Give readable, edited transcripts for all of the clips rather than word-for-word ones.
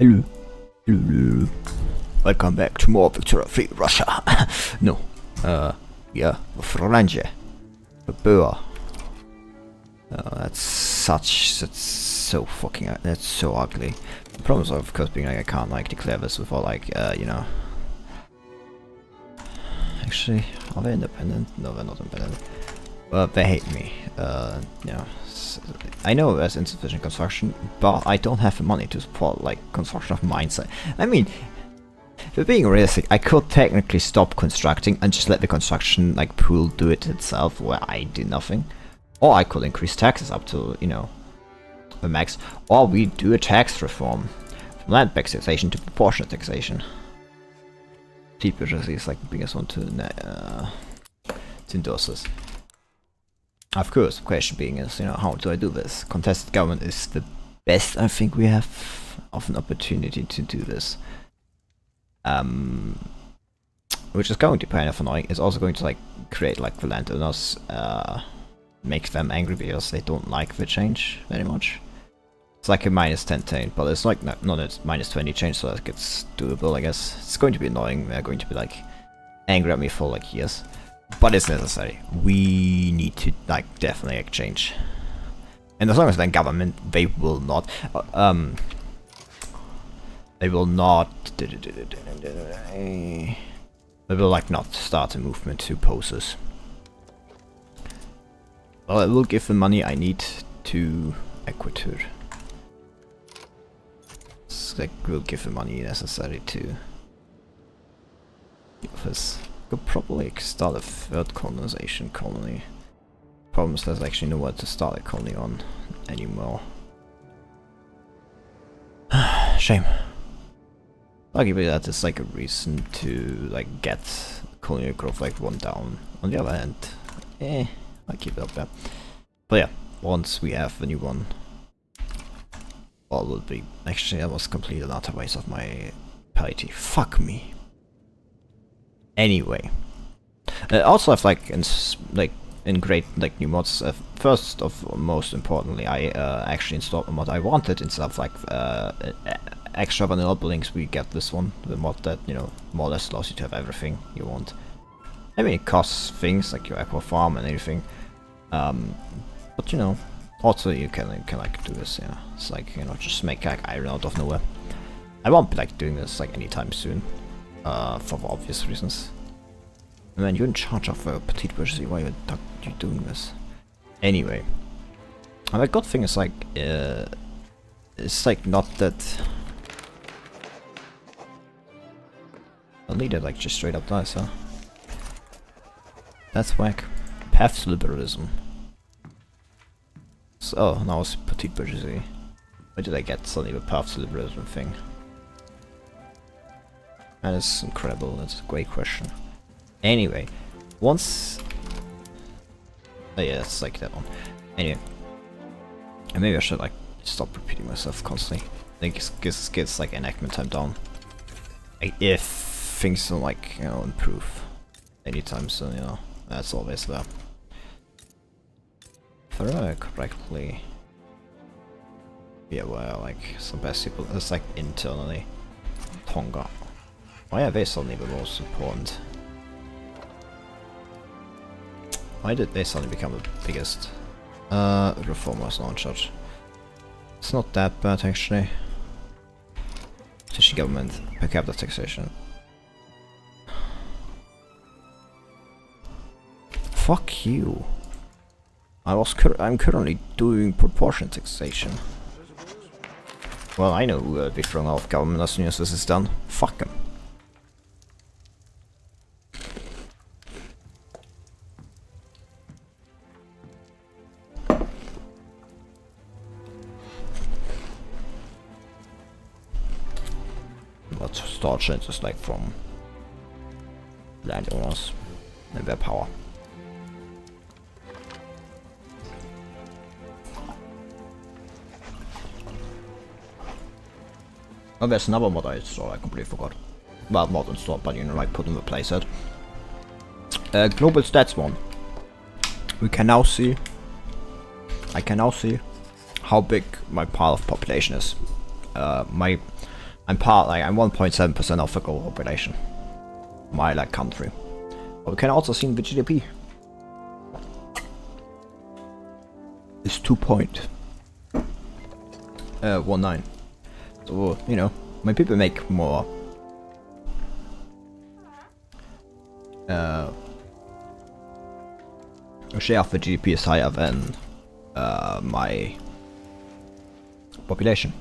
Hello. Hello. Welcome back to more Victoria Free Russia. No. Yeah. Frolanje. Boer. That's so fucking, that's so ugly. The problem is, of course, being like I can't like declare this without like, you know. Actually, are they independent? No, they're not independent. Well, they hate me. You know. I know there's insufficient construction, but I don't have the money to support like construction of mines. I mean, if we're being realistic, I could technically stop constructing and just let the construction like pool do it itself, where I do nothing. Or I could increase taxes up to, you know, the max. Or we do a tax reform from land-based taxation to proportionate taxation. TPG is like the biggest one to endorse this. Of course, the question being is, you know, how do I do this? Contested government is the best I think we have of an opportunity to do this. Which is going to be kind of annoying. It's also going to like create like the landowners, make them angry because they don't like the change very much. It's like a -10 change, but it's like not a -20 change, so that gets doable, I guess. It's going to be annoying. They're going to be like angry at me for like years. But it's necessary. We need to like definitely exchange. And as long as the government, they will not like not start a movement to oppose us. Well, I will give the money I need to Equator. So I will give the money necessary to this. Could probably start a third colonization colony. Problem is there's actually nowhere to start a colony on anymore. Shame. Arguably that is like a reason to like get colonial growth like one down. On the other hand, I keep it up there. But yeah, once we have the new one, all will be. Actually, that was completely another waste of my parity. Fuck me. Anyway, also I've like in great like new mods. First of most importantly, I actually installed a mod I wanted instead of like extra vanilla buildings. We get this one, the mod that, you know, more or less allows you to have everything you want. I mean, it costs things like your aqua farm and everything, but you know, also you can like do this. You know, it's like, you know, just make like iron out of nowhere. I won't be like doing this like anytime soon. For obvious reasons. Man, you're in charge of petite bourgeoisie, why are you doing this? Anyway. And the good thing is like, it's like not that... I'll need it like just straight up dies, huh? That's whack. Path to liberalism. So, oh, now it's petite bourgeoisie. Where did I get suddenly the path to liberalism thing? That is incredible, that's a great question. Anyway, once... Oh yeah, it's like that one. Anyway. And maybe I should like stop repeating myself constantly. I think it gets like enactment time down. Like, if things don't like, you know, improve anytime soon, you know. That's always there. If I remember correctly... Yeah, well, like, some best people... It's like internally. Tonga. Why are they suddenly the most important? Why did they suddenly become the biggest? Reformers now in charge. It's not that bad actually. British government, per capita taxation. Fuck you. I'm currently doing proportionate taxation. Well, I know who will be thrown out of government as soon as this is done. Fuck them. But start changes like from landowners and their power. Oh, there's another mod I installed, I completely forgot. Well, not installed, but you know, like put in the playset. Global stats one. We can now see. I can now see how big my pile of population is. My I'm 1.7% of the global population. My like country. But we can also see the GDP. It's 2.19. So, you know, when people make more a share of the GDP is higher than my population,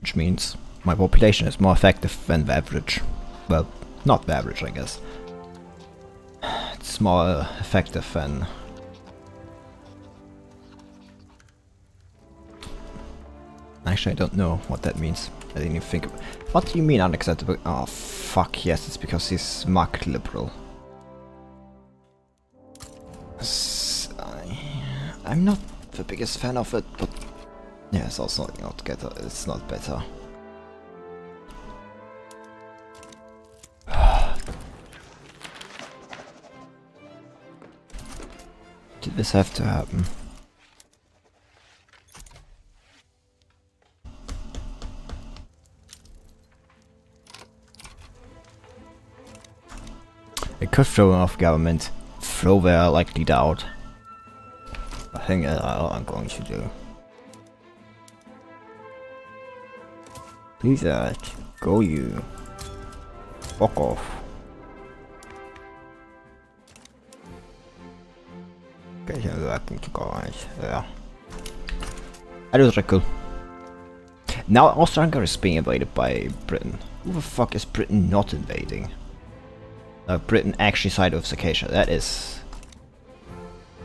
which means my population is more effective than the average. Well, not the average, I guess. It's more effective than. Actually, I don't know what that means. I didn't even think. What do you mean unacceptable? Oh fuck yes, it's because he's market liberal. I'm not the biggest fan of it, but yeah, it's also not better. It's not better. Did this have to happen? It could throw off government, throw their like leader out. I think that's what I'm going to do. Please go you. Fuck off. Okay, I think you guys. Yeah. That was really cool. Now Austria-Hungary is being invaded by Britain. Who the fuck is Britain not invading? Britain actually side of Circassia. That is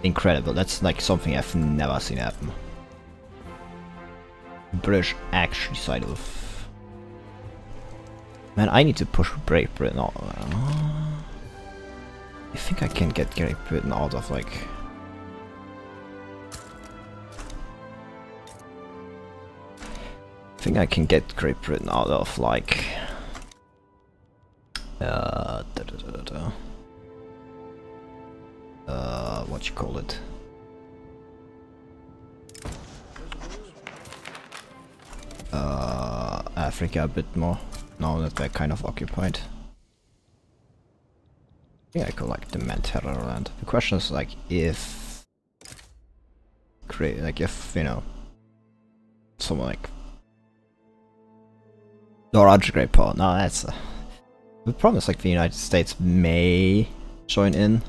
incredible. That's like something I've never seen happen. British actually side of. Man, I need to push Great Britain out. I think I can get Great Britain out of like. I think I can get Great Britain out of like. What you call it? Africa a bit more, now that they're kind of occupied. Yeah, I could like demand Arable Land. The question is like if if you know someone like large great power. No, that's the problem is like the United States may join in.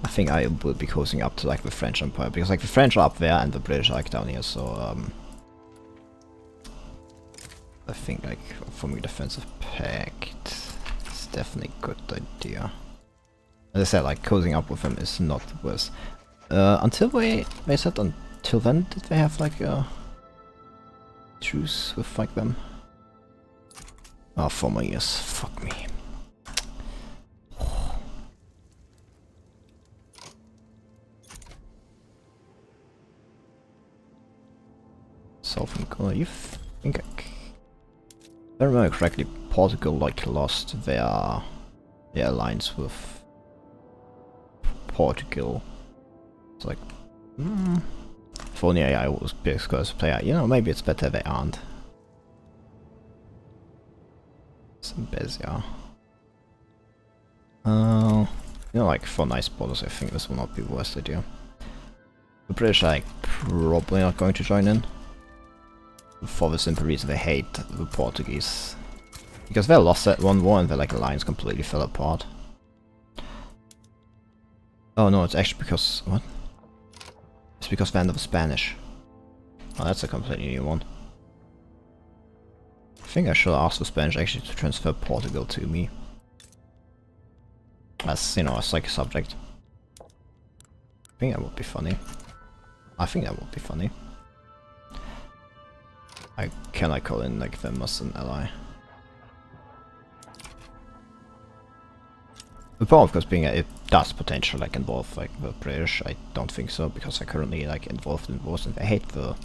I think I will be coasting up to like the French Empire because like the French are up there and the British are like down here, so I think like forming a defensive pact is definitely a good idea. As I said, like coasting up with them is not the worst. Until they said until then did they have like a truce with like them? Oh, 4 more years. Fuck me. Southern Korea, you think if I remember correctly, Portugal like lost their alliance with Portugal. It's like, if only I was because player, you know, maybe it's better they aren't. Some Bezia. You know, like for nice borders, I think this will not be the worst idea. The British are like probably not going to join in. For the simple reason they hate the Portuguese. Because they lost that one war and their like alliance completely fell apart. Oh no, it's actually because what? It's because they're under the Spanish. Oh, that's a completely new one. I think I should ask the Spanish actually to transfer Portugal to me. As, you know, as like a subject. I think that would be funny. I think that would be funny. Can I call in like them as an ally? The problem, of course, being it does potentially like involve like the British. I don't think so because they're currently like involved in wars and they hate the.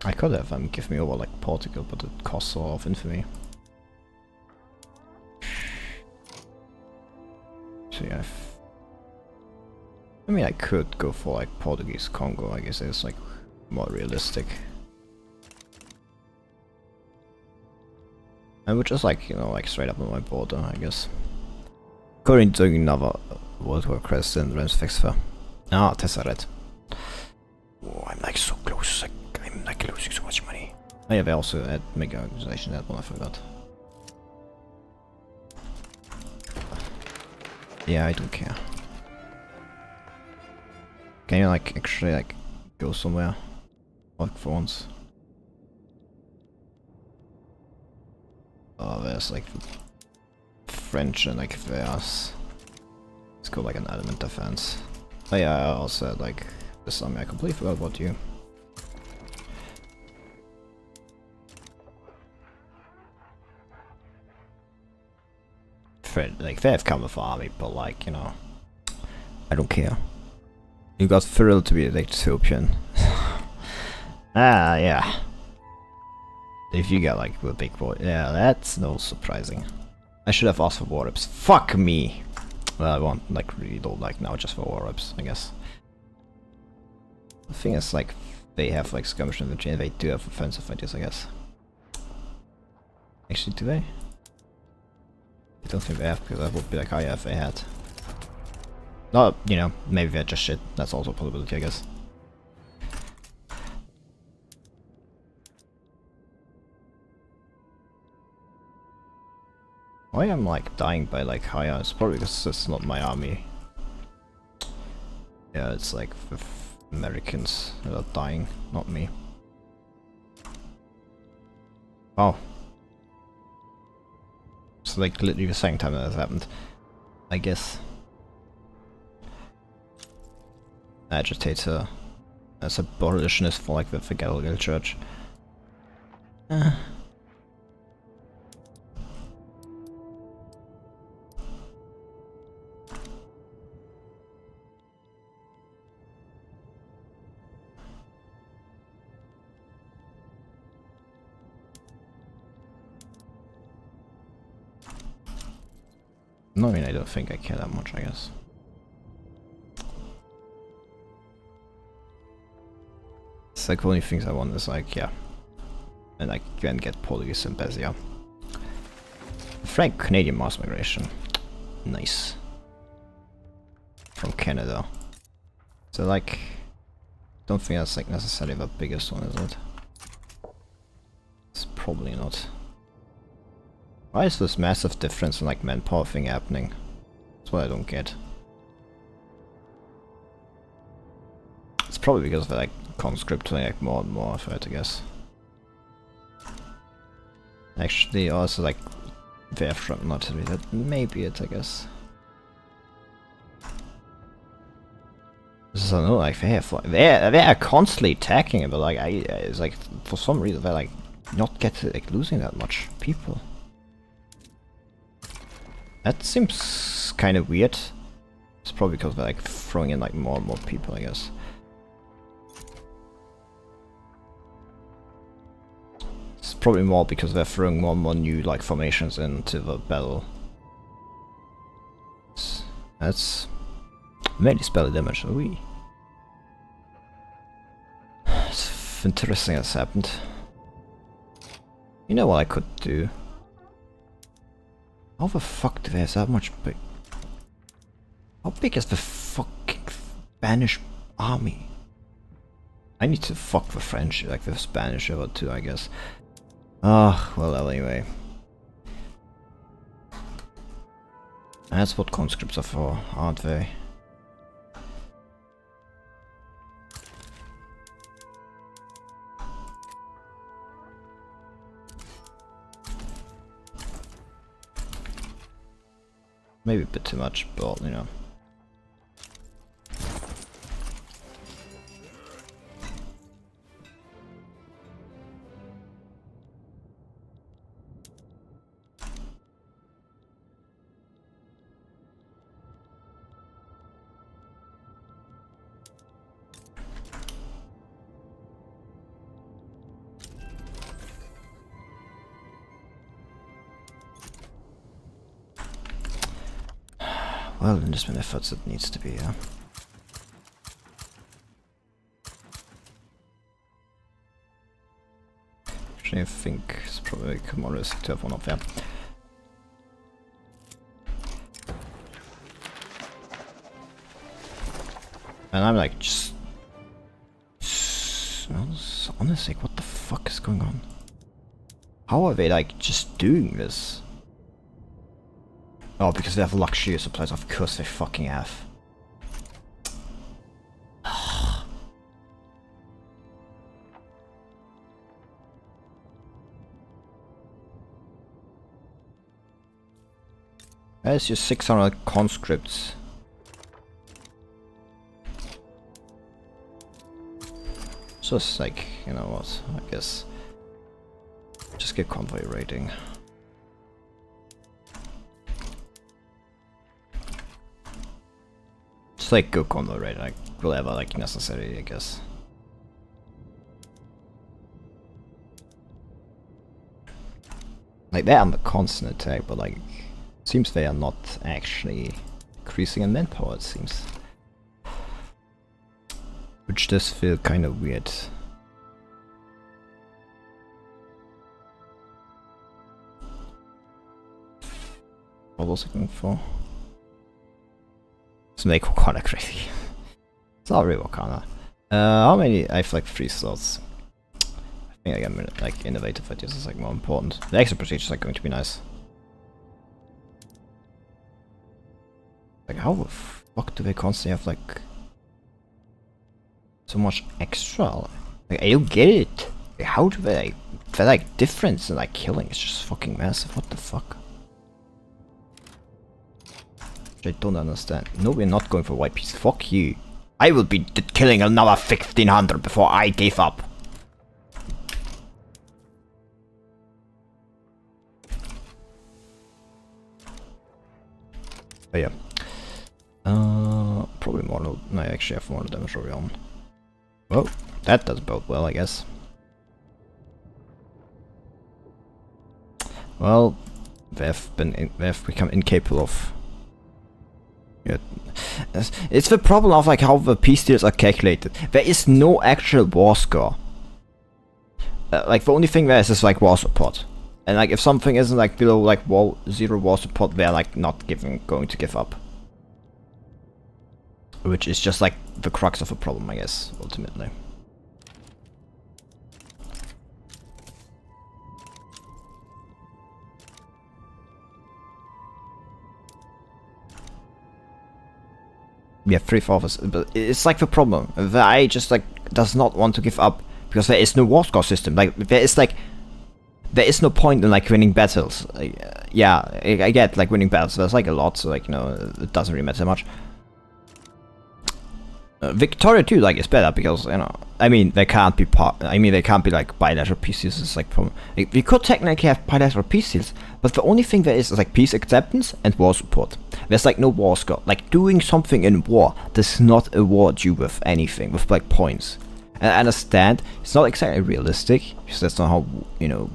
I could have them give me over like Portugal, but it costs a lot of infamy. So yeah. I mean, I could go for like Portuguese Congo, I guess it's like more realistic. I would just like, you know, like straight up on my border, I guess. Currently doing another World War crest in Remsfexfer. Ah, Tesseract. Oh, I'm like so close, like, I'm like losing so much money. Oh yeah, they also had mega organization, that one I forgot. Yeah, I don't care. Can you like actually like go somewhere? Like for once? Oh, there's like French and like there's... It's called like an element defense. Oh yeah, I also had like this army, I completely forgot about you. Like they have come with army, but like, you know, I don't care. You got thrilled to be an Ethiopian. Ah, yeah. If you got like the big boy, yeah, that's no surprising. I should have asked for war reps. Fuck me. Well, I want like really don't like now just for war reps, I guess. The thing is, like, they have like skirmish infantry and they do have offensive ideas, I guess. Actually, do they? I don't think they have, because that would be like, oh yeah, if they had. No, you know, maybe they're just shit. That's also a possibility, I guess. Why am I like dying by like higher? It's probably because it's not my army. Yeah, it's like the Americans that are dying, not me. Oh. It's like literally the same time that has happened, I guess. Agitator as a abolitionist for like the Galileo Church. No, I mean, I don't think I care that much, I guess. It's like the only things I want is like, yeah. And I can get Portuguese and Bezia. Frank-Canadian mass migration. Nice. From Canada. So like, don't think that's like necessarily the biggest one, is it? It's probably not. Why is this massive difference in like manpower thing happening? That's what I don't get. It's probably because they're like conscripting like more and more of it, I guess. Actually, also like they have shrapnel artillery. That may be it, I guess. So no, like they have like they are constantly attacking it, but like it's like for some reason they're like not like losing that much people. That seems kind of weird. It's probably because they're like throwing in like more and more people, I guess. It's probably more because they're throwing more and more new like formations into the battle. That's mainly spell damage. Ooh. It's interesting that's happened. You know what I could do? How the fuck do they have that much big? How big is the fucking Spanish army? I need to fuck the French, like the Spanish over too, I guess. Ah, well anyway. That's what conscripts are for, aren't they? Maybe a bit too much, but you know. Well, investment efforts it needs to be, yeah. I think it's probably more risk to have one up there. And I'm like, just... honestly, what the fuck is going on? How are they like just doing this? Oh, because they have luxury supplies, of course they fucking have. There's your 600 conscripts. Just like, you know what, I guess. Just get convoy rating. Just like go convoy rating, like whatever, like necessary, I guess. Like they're under constant attack, but like seems they are not actually increasing in manpower, it seems. Which does feel kind of weird. What was I going for? Let's make Wakanda crazy. Sorry, Wakanda. How many? I have like 3 slots. I think I got like innovative ideas is like more important. The extra prestige is like going to be nice. Like how the fuck do they constantly have like so much extra? Like I don't get it. Like, how do they like the like difference in like killing is just fucking massive. What the fuck? I don't understand. No, we're not going for white piece. Fuck you. I will be killing another 1500 before I give up. Oh yeah. Probably more. No, I actually have more damage already on. Well, that does bode well, I guess. Well, they've become incapable of. Yeah, it's the problem of like how the peace deals are calculated. There is no actual war score. Like the only thing there is like war support, and like if something isn't like below like 0 war support, they're like not going to give up. Which is just like the crux of the problem, I guess, ultimately. We have 3/4, but it's like the problem. The AI just like does not want to give up because there is no war score system. Like there is no point in like winning battles. Yeah, I get like winning battles. There's like a lot, so like you know it doesn't really matter much. Victoria too, like, is better because you know. I mean, they can't be they can't be like bilateral peace deals. It's like problem. Like, we could technically have bilateral peace deals, but the only thing there is like peace acceptance and war support. There's like no war score. Like doing something in war does not award you with anything, with like points. And I understand it's not exactly realistic because that's not how you know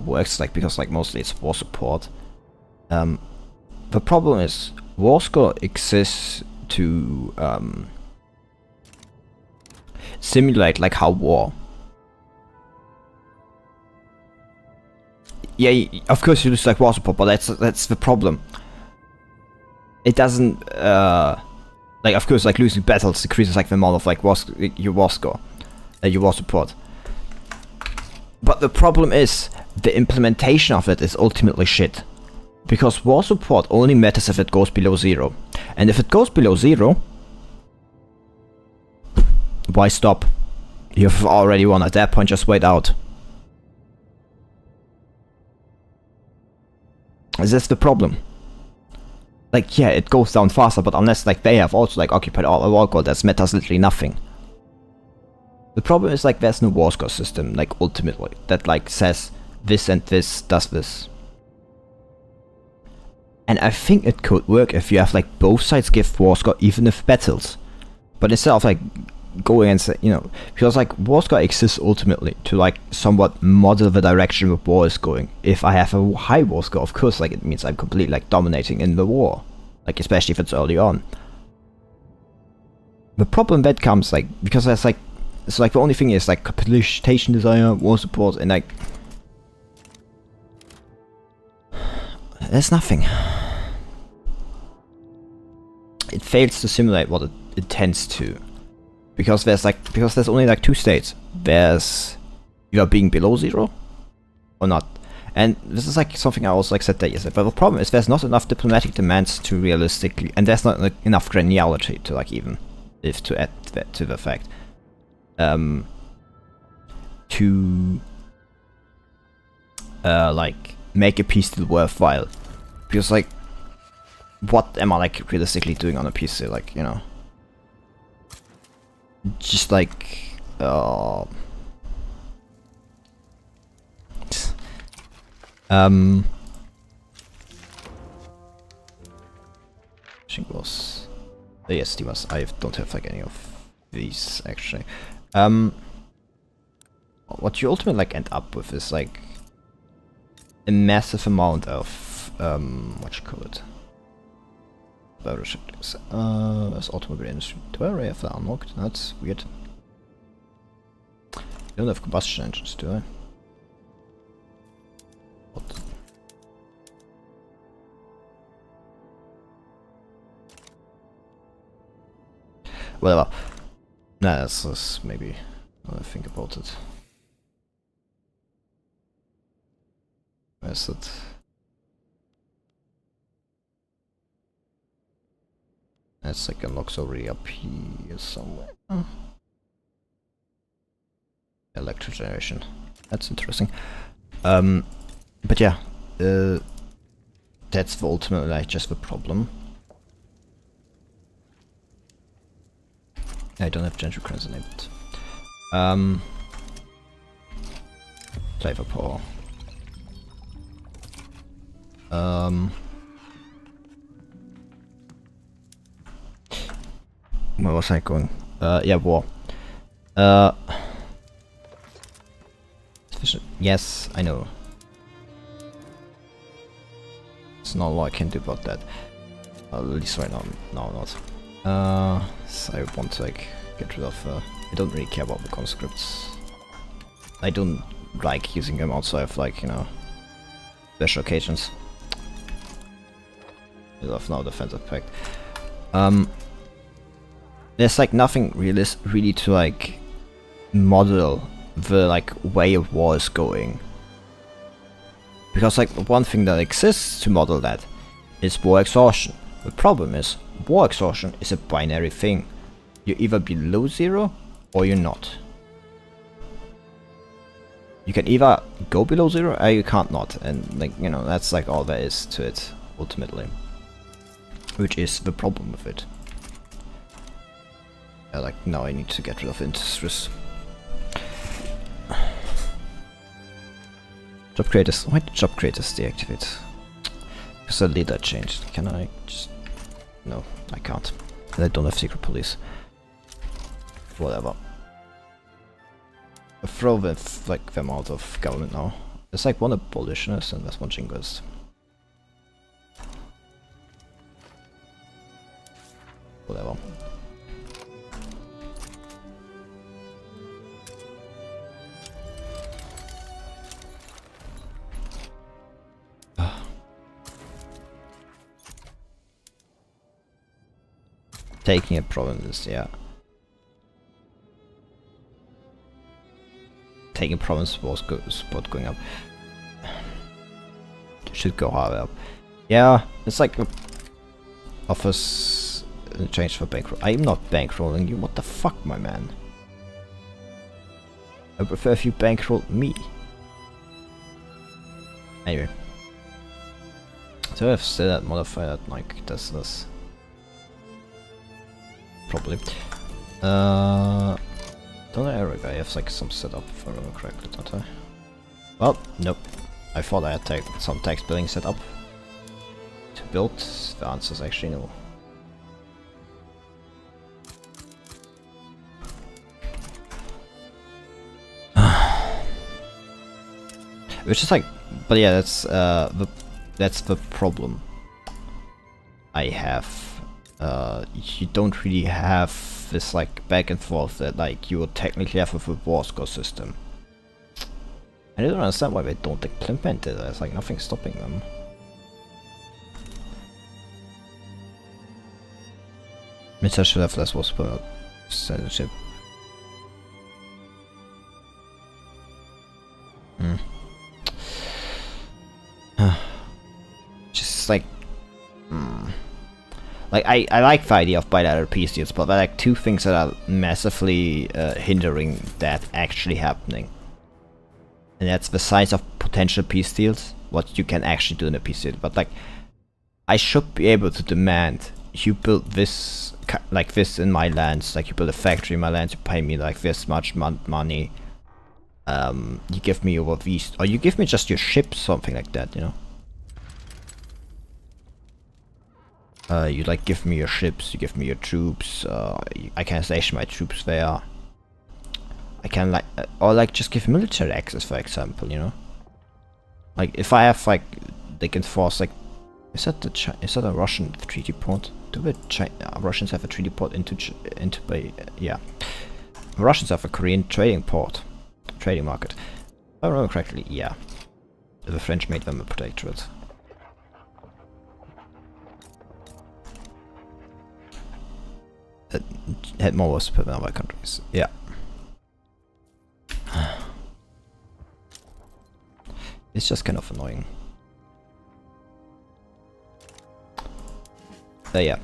works. Like because like mostly it's war support. The problem is war score exists to simulate like how war. Yeah, of course you lose like war support, but that's the problem. It doesn't like of course like losing battles decreases like the amount of like your war score, your war support. But the problem is the implementation of it is ultimately shit. Because war support only matters if it goes below 0. And if it goes below 0, why stop? You've already won. At that point, just wait out. That's the problem. Like, yeah, it goes down faster, but unless like they have also like occupied all war gold, that matters literally nothing. The problem is like there's no war score system, like ultimately, that like says this and this does this. And I think it could work if you have like both sides give war score even if battles. But instead of like going and say, you know, because like war score exists ultimately to like somewhat model the direction the war is going. If I have a high war score, of course, like it means I'm completely like dominating in the war, like especially if it's early on. The problem that comes like because there's like it's like the only thing is like capitulation desire, war support, and like There's nothing. It fails to simulate what it intends to. Because there's only like two states. There's either being below 0 or not. And this is like something I also like said that yesterday. But the problem is there's not enough diplomatic demands to realistically, and there's not like, enough granularity to like even if to add that to the fact. To like make a peace deal worthwhile. Because like what am I like realistically doing on a peace deal, like, you know? Just like I think it was yes, Dimas. I don't have like any of these actually. What you ultimately like end up with is like a massive amount of what you call it. As automobile industry. Do I already have that unlocked? That's weird. I don't have combustion engines, do I? What? Whatever. Nah, that's maybe what I think about it. Where's it? That's like unlocks already up here somewhere. Electric generation. That's interesting. But yeah, that's ultimately like just the problem. I don't have gentry crans enabled. Flavor power. Where was I going? Yeah, war. Yes, I know. There's not a lot I can do about that. At least right now, no, not. So I want to like get rid of. I don't really care about the conscripts. I don't like using them outside of like, you know, special occasions. I love now defensive pact. There's like nothing really to like model the like way of war is going. Because like the one thing that exists to model that is war exhaustion. The problem is war exhaustion is a binary thing. You're either below 0 or you're not. You can either go below 0 or you can't not, and like, you know, that's like all there is to it ultimately. Which is the problem with it. Like now I need to get rid of industries. Job creators. Why did job creators deactivate? Because the leader changed. Can I just... No, I can't. And I don't have secret police. Whatever. I throw them out of government now. There's like one abolitionist and there's one jingoist. Whatever. Taking a province, yeah. Taking province was spot going up. Should go higher up. Yeah, it's like offers change for bankroll. I'm not bankrolling you. What the fuck, my man? I prefer if you bankroll me. Anyway, so I've still that modifier that like does this. Probably. Don't I have like some setup if I remember correctly, don't I? Well, nope. I thought I had some text building set up to build. The answer is actually no. Which is like, but yeah, that's the problem I have. You don't really have this like back and forth that like you would technically have with a war score system. I don't understand why they don't implement it. There's like nothing stopping them. Mr. should have less was censorship. Just like, like I like the idea of bilateral peace deals, but there are like two things that are massively hindering that actually happening. And that's the size of potential peace deals, what you can actually do in a peace deal. But like, I should be able to demand you build this like this in my lands, like you build a factory in my lands, you pay me like this much money. You give me over these, or you give me just your ships, something like that, you know. You like give me your ships, you give me your troops, I can station my troops there. I can like, or like just give military access, for example, you know. Like if I have like, they can force like, is that a Russian treaty port? Do the Russians have a treaty port into yeah. The Russians have a Korean trading market. If I remember correctly, yeah. The French made them a protectorate. Had more wars per other countries. Yeah. It's just kind of annoying. Yeah.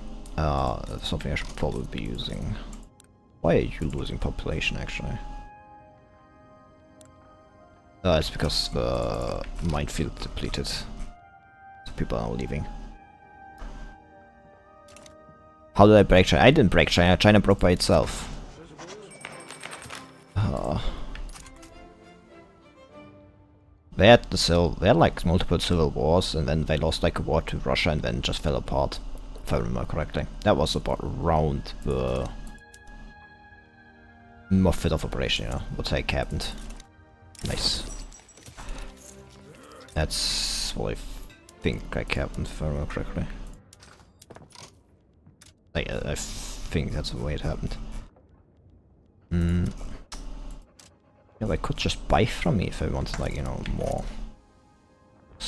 Something I should probably be using. Why are you losing population actually? It's because the minefield depleted. So people are now leaving. How did I break China? I didn't break China. China broke by itself. They had like multiple civil wars, and then they lost like a war to Russia, and then just fell apart. If I remember correctly, that was about around the method of operation. You know what like happened. Nice. That's what I think like happened. If I remember correctly. I think that's the way it happened. Yeah, I could just buy from me if I wanted, like, you know, more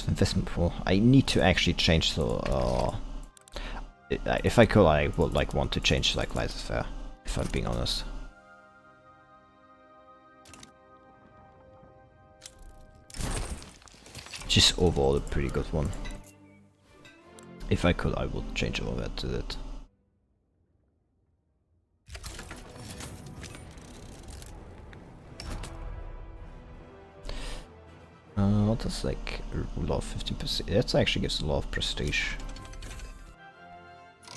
investment pool. I need to actually change the. If I could, I would like want to change like laissez-faire. If I'm being honest. Just overall a pretty good one. If I could, I would change all that to it. What does like rule of 50%? That actually gives a lot of prestige.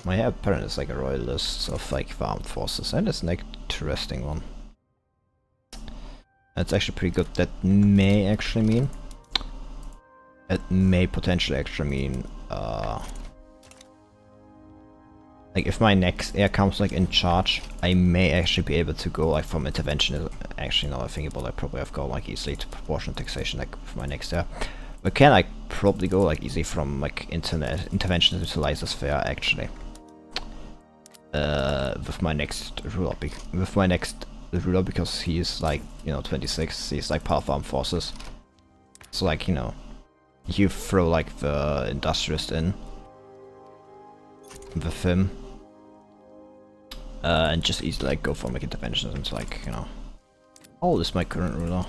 My parent is like a royalist of like the armed forces, and it's an interesting one. That's actually pretty good. That may actually mean. It may potentially actually mean like if my next heir comes like in charge, I may actually be able to go like from intervention. Actually, now I think about it, I probably have gone like easily to proportional taxation like for my next heir. But can I probably go like easy from like intervention to laissez-faire actually? With my next ruler, because he is like, you know, 26. He's like part of armed forces. So like, you know, you throw like the industrialist in with him. And just easily like go for like interventions and like, you know. How old is my current ruler?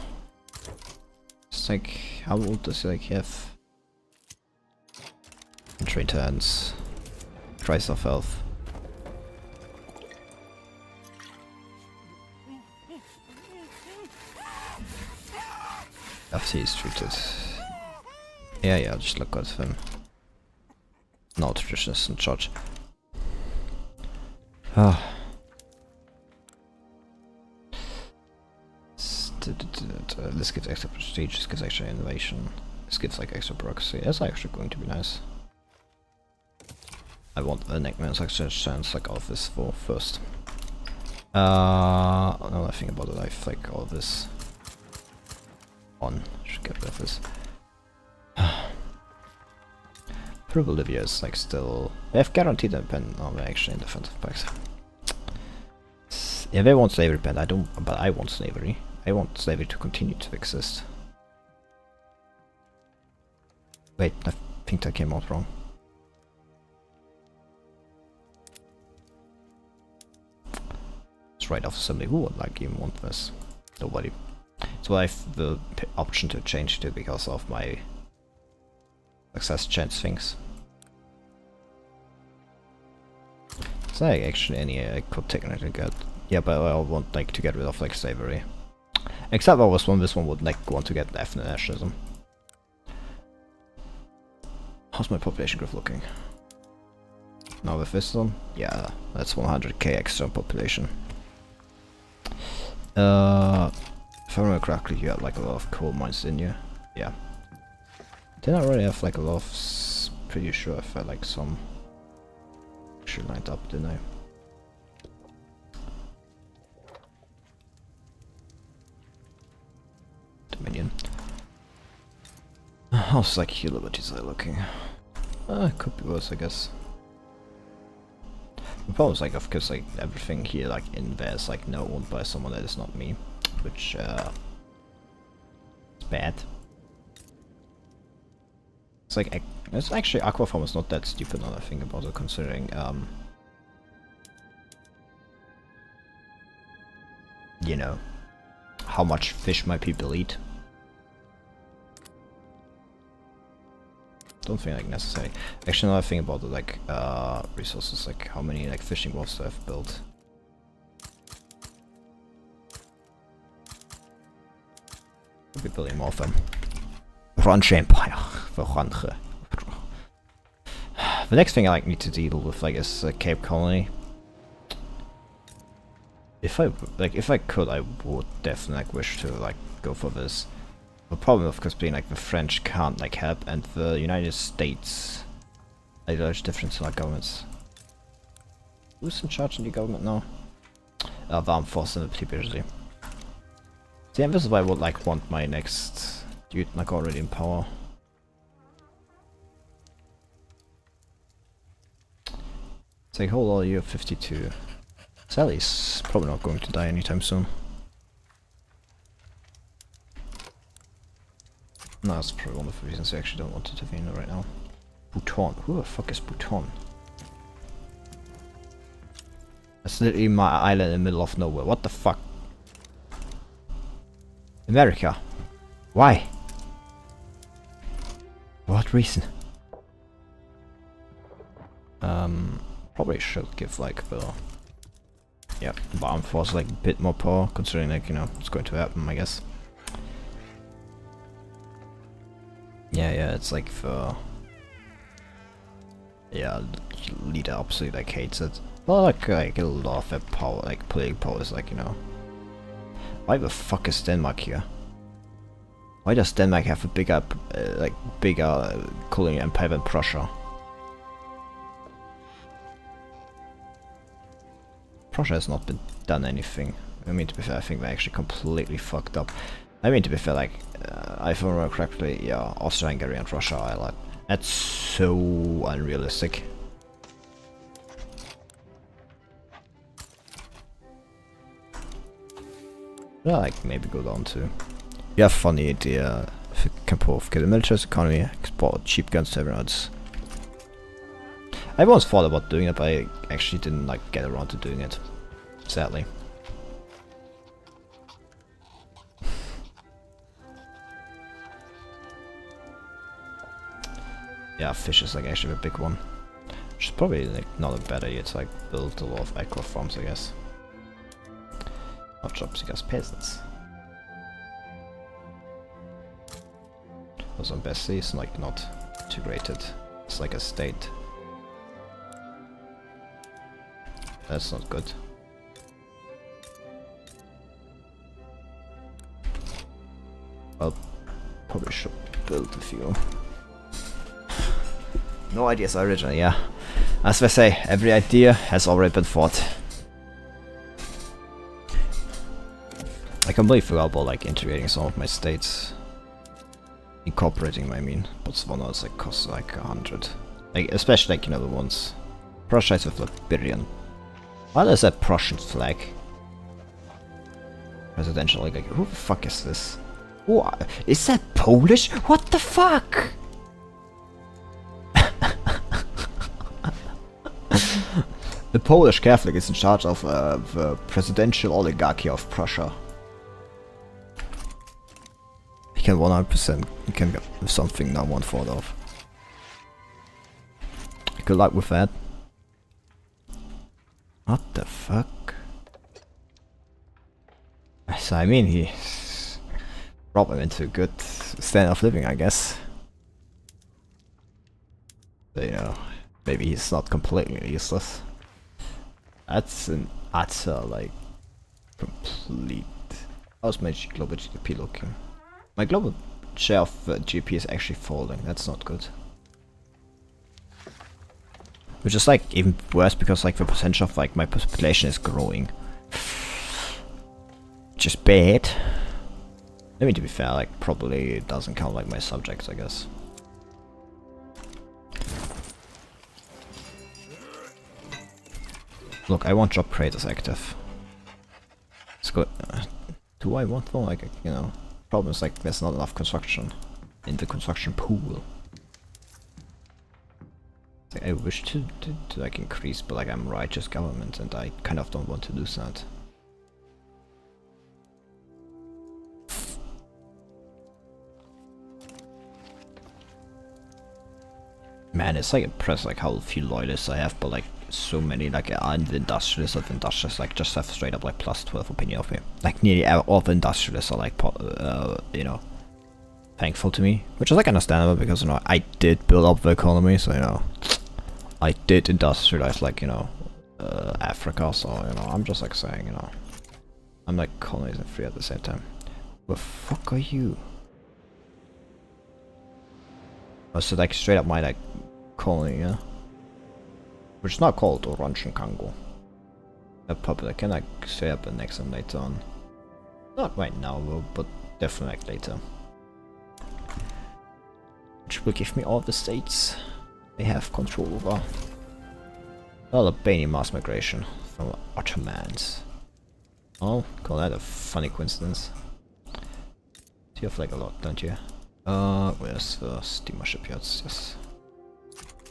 It's like, how old does he like have? Trade turns. Christ of health. After he's treated. Yeah, just look at him. No traditionist in charge. This gives extra prestige, this gives extra innovation, this gives like extra bureaucracy. That's actually going to be nice. I want the neckman's extra chance like all of this for first. Now I think about it, I like all of this on. Should get rid of this. Peru Bolivia is like still. They have guaranteed independence. No, they're actually in defensive pacts. Yeah, they want slavery banned. I don't, but I want slavery. I want slavery to continue to exist. Wait, I think that came out wrong. It's right off assembly. Who would like even want this? Nobody. So I have the option to change it because of my success chance things. So actually any I could technically get. Yeah, but I want like to get rid of like slavery. Except I was one this one would like want to get ethnic nationalism. How's my population growth looking? Now with this one? Yeah, that's 100k extra population. If I remember correctly, you have like a lot of coal mines, didn't you? Yeah. Didn't I already have like a lot of... pretty sure if I like some... actually lined up, didn't I? Dominion. How's like here liberties are looking? Could be worse, I guess. The problem is like, of course, like everything here like in there is like now owned by someone that is not me, which is bad. It's like it's actually Aquafarm is not that stupid now that I think about it, considering you know how much fish my people eat. Don't think like necessary. Actually, another thing about the like resources, like how many like fishing wharfs I've built. I'll be building more of them. Ranch Empire. The next thing I like need to deal with like is Cape Colony. If I could, I would definitely like wish to like go for this. The problem, of course, being like the French can't like help, and the United States, like there's difference in our governments. Who's in charge in the government now? The armed forces and the Liberty. See, and this is why I would like want my next dude like already in power. It's like whole year 52. Sally's probably not going to die anytime soon. No, that's probably one of the reasons I actually don't want to intervene right now. Bhutan. Who the fuck is Bhutan? That's literally my island in the middle of nowhere. What the fuck? America. Why? What reason? Probably should give like the the armed force like a bit more power, considering like, you know, it's going to happen, I guess. Yeah, it's like the leader absolutely like hates it. Well, like a lot of that power, like political power is like, you know. Why the fuck is Denmark here? Why does Denmark have a bigger colonial empire than Prussia? Prussia has not been done anything. I mean, to be fair, I think they actually completely fucked up. I mean, to be fair, like, if I remember correctly, yeah, Austria-Hungary and Russia are like, that's so unrealistic. Yeah, like, maybe go down to... You have a funny idea if you can both get a military economy, export cheap guns to everyone else. I once thought about doing it, but I actually didn't, like, get around to doing it. Sadly. Yeah, fish is like actually a big one. Which is probably like not a bad idea to like build a lot of aqua farms, I guess. Not jobs, I guess peasants. Also on best seas, like not integrated. It's like a state. That's not good. Well, probably should build a few. No ideas originally, yeah. As I say, every idea has already been thought. I completely forgot about like integrating some of my states. Incorporating, I mean. Botswana is like costs like 100. Like, especially like, you know, the ones. Prussia is with like billion. Why is that Prussian flag? Presidential, like who the fuck is this? What? Is that Polish? What the fuck? The Polish Catholic is in charge of the presidential oligarchy of Prussia. He can 100% can get something no one thought of. Good luck with that. What the fuck? So I mean, he brought him into a good standard of living, I guess. So, you know, maybe he's not completely useless. That's an utter, like, complete... How's my global GDP looking? My global share of GDP is actually falling, that's not good. Which is like even worse because like the percentage of like my population is growing. Which is bad. I mean, to be fair, like probably it doesn't count like my subjects, I guess. Look, I want job creators active. It's good. Do I want though? Like, you know, problem is like there's not enough construction in the construction pool. I wish to like increase, but like I'm righteous government and I kind of don't want to lose that. Man, it's like impressive like how few loyalists I have, but like so many like the industrialists of industrialists like just have straight up like plus 12 opinion of me. Like nearly all the industrialists are like you know, thankful to me, which is like understandable because you know I did build up the economy, so you know I did industrialize like you know Africa, so you know I'm just like saying you know I'm like colonizing free at the same time. What the fuck are you? Oh, so like straight up my like colony, yeah, which is not called Orange Congo. Probably I can like straight up annex them later on. Not right now though, but definitely like later. Which will give me all the states they have control over. Albanian mass migration from Ottomans. Oh, call that a funny coincidence. You have like a lot, don't you? Where's the steamer shipyards? Yes.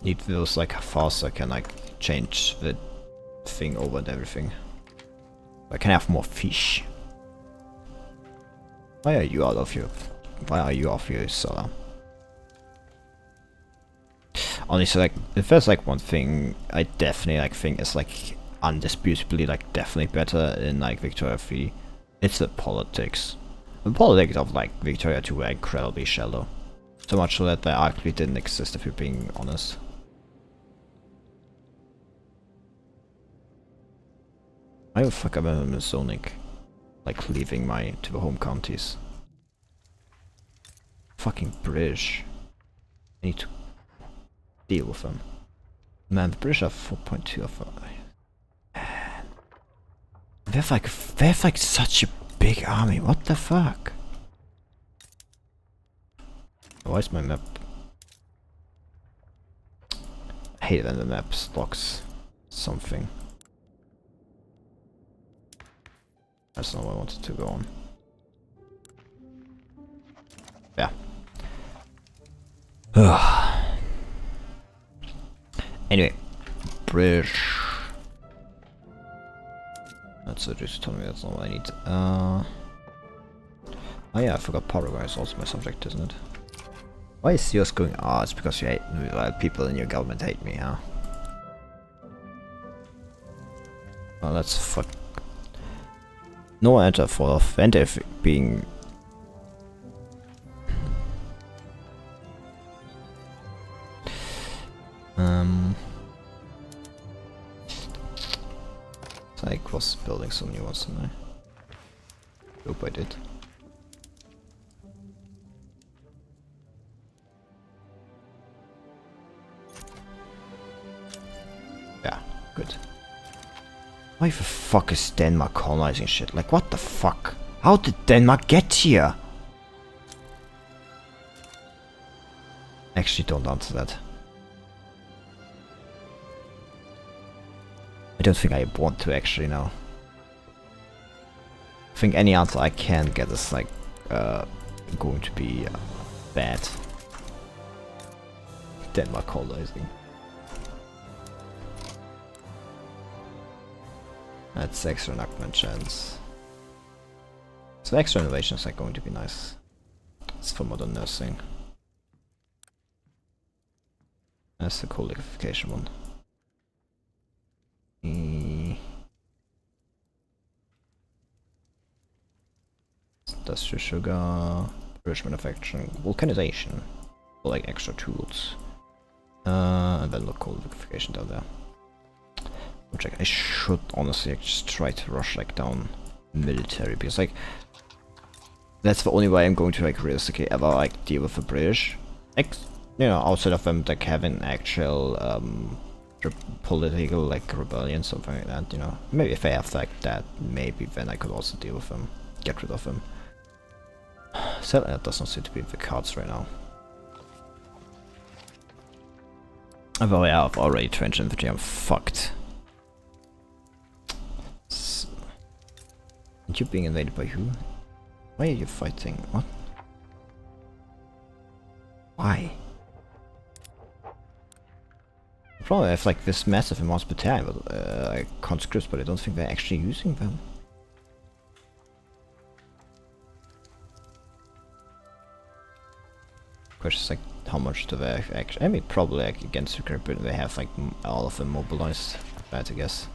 Need those like fast I can like change the thing over and everything. I can have more fish. Why are you out of your? Why are you off your solar? Honestly, like if there's like one thing I definitely like think is like undisputably like definitely better in like Victoria 3, it's the politics. The politics of like Victoria 2 were incredibly shallow. So much so that they actually didn't exist if you're being honest. Why the fuck am I Masonic? Like leaving my to the home counties. Fucking British. I need to deal with them. Man, the British have 4.2 of them. Man. They have like such a big army, what the fuck? Why is my map? I hate when the map locks something. That's not what I wanted to go on. Yeah. Anyway, British. That's it, just tell me that's not what I need. Oh yeah, I forgot Paraguay is also my subject, isn't it? Why is yours going? Ah, it's because you hate people in your government hate me, huh? Well, that's fuck. No enter for offensive being. I was building some new ones, didn't I? Hope I did. Yeah, good. Why the fuck is Denmark colonizing shit? Like, what the fuck? How did Denmark get here? Actually, don't answer that. I don't think I want to actually know. I think any answer I can get is like going to be bad. Denmark colonizing. That's extra enactment chance. So extra innovations are going to be nice. It's for modern nursing. That's the cool liquefaction one. Industrial sugar, British manufacturing, vulcanization, or like extra tools. And then local liquefaction down there. Which I should honestly just try to rush like down military, because like that's the only way I'm going to like realistically ever like deal with the British. Like, you know, outside of them like having actual political like rebellion, something like that, you know. Maybe if I have like that, maybe then I could also deal with them, get rid of them. Sadly, that does not seem to be the cards right now. Although yeah, I've already trenched infantry, I'm fucked. And you being invaded by who? Why are you fighting? What? Why? Probably have like this massive amounts battalion, but like conscripts, but I don't think they're actually using them. Question is like how much do they actually? I mean, probably like against Great Britain they have like all of them mobilized. Bad to guess.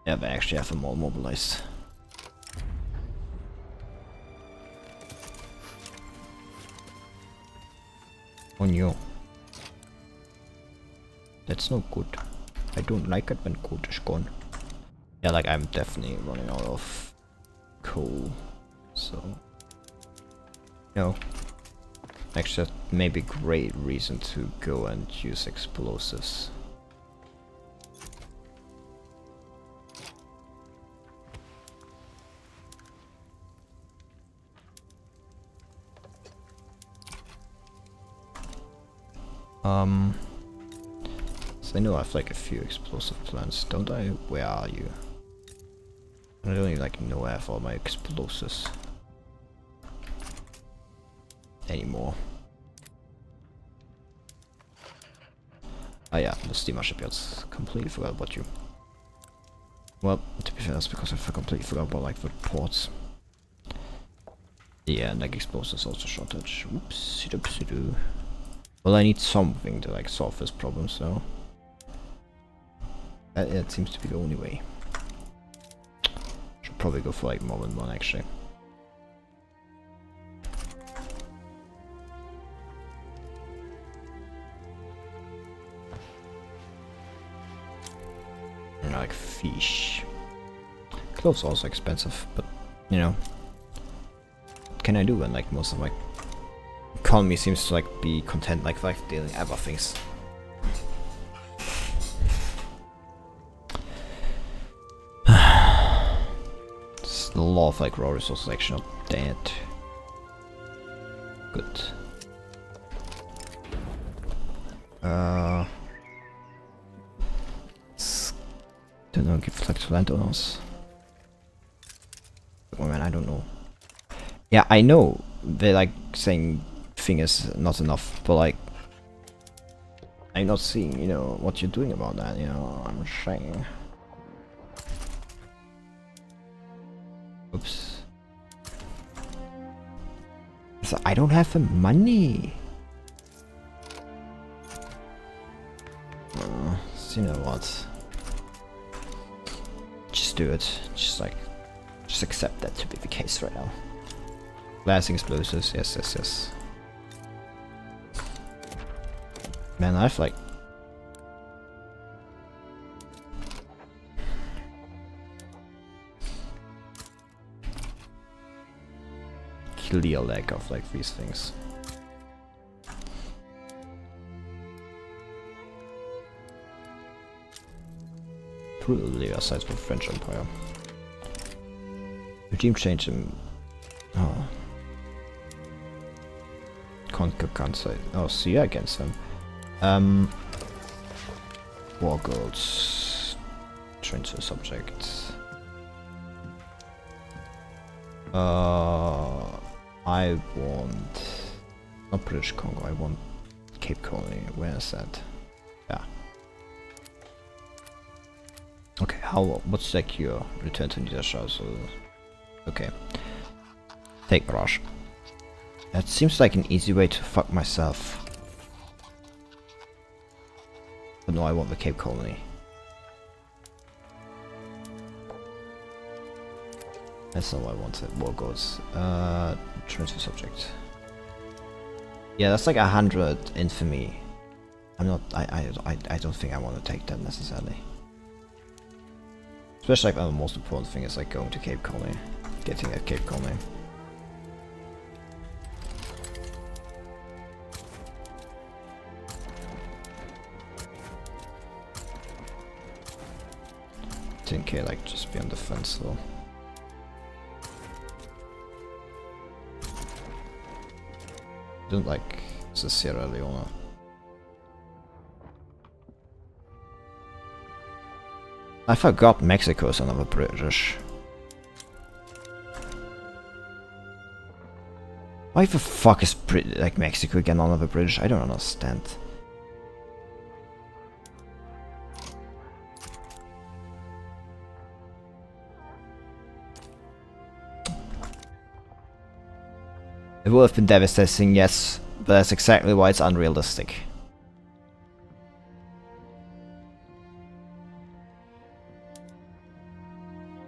Yeah, they actually have them all mobilized. Oh no. That's no good. I don't like it when code is gone. Yeah, like I'm definitely running out of coal. So no. Actually, that may be a great reason to go and use explosives. So I know I have like a few explosive plants, don't I? Where are you? I don't even like know I have all my explosives anymore. Oh yeah, the steamer shipyards. Completely forgot about you. Well, to be fair, that's because I completely forgot about like the ports. Yeah, and like explosives also shortage. Oops, oopsie-doo. Well, I need something to like solve this problem, so it seems to be the only way. Should probably go for like more than one actually. And like fish. Clothes are also expensive, but you know, what can I do when like most of my economy seems to like be content like dealing other things. Just a lot of like raw resources actually not dead. Good. Don't know, give like to landowners. Oh man, I don't know. Yeah, I know they're like saying thing is not enough, but like I'm not seeing, you know, what you're doing about that, you know, I'm saying. Oops. So I don't have the money. So you know what? Just do it. Just accept that to be the case right now. Blasting explosives, yes, yes, yes. Man, I've like clear lack of like these things. Probably aside from French Empire. Regime change in oh. Conquer Kansai. Oh, so you're against them. War goals. Transfer subject. I want not British Congo, I want Cape Colony. Where is that? Yeah. Okay, what's like your return to Niederschau? So, okay. Take Rush. That seems like an easy way to fuck myself. But no, I want the Cape Colony. That's not what I wanted. War goes. Transfer subject. Yeah, that's like 100 infamy. I'm not. I don't think I want to take that necessarily. Especially like the most important thing is like going to Cape Colony, getting a Cape Colony. Didn't care, like just be on the fence though. Don't like the Sierra Leone. I forgot Mexico is another British. Why the fuck is like Mexico again another British? I don't understand. It would have been devastating, yes, but that's exactly why it's unrealistic.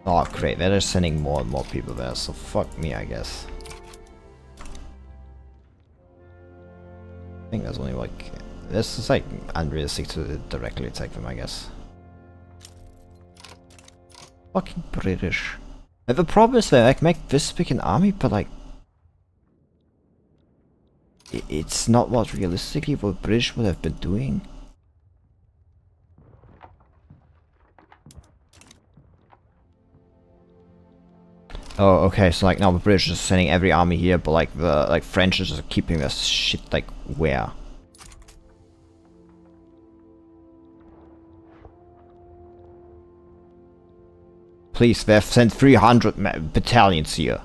Oh great, they're just sending more and more people there, so fuck me, I guess. I think there's only like... This is like unrealistic to directly attack them, I guess. Fucking British. And the problem is they like make this big an army, but like... It's not what realistically what British would have been doing. Oh, okay, so like now the British is sending every army here, but like the French is just keeping this shit like where? Please, they've sent 300 battalions here.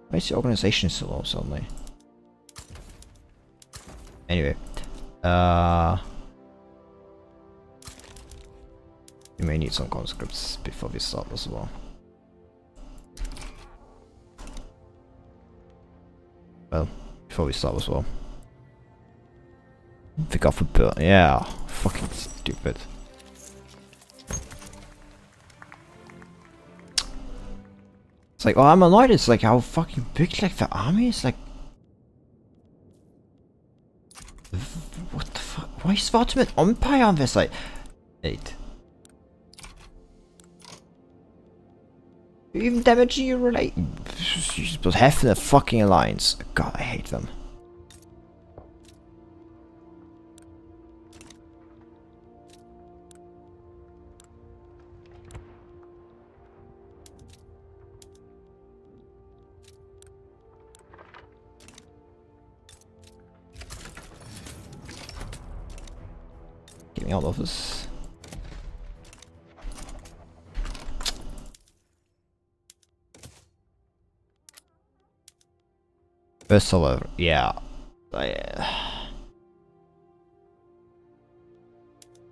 Why is the organization so low suddenly? Anyway, we may need some conscripts before we start as well. Well, before we start as well. Pick off a bill. Yeah, fucking stupid. It's like, oh, I'm annoyed. It's like how fucking big like the army is. Like, what the fuck? Why is the Ottoman Empire on this side? 8. Even damaging your relate. But having a fucking alliance. God, I hate them. Get me out of this. First however, yeah.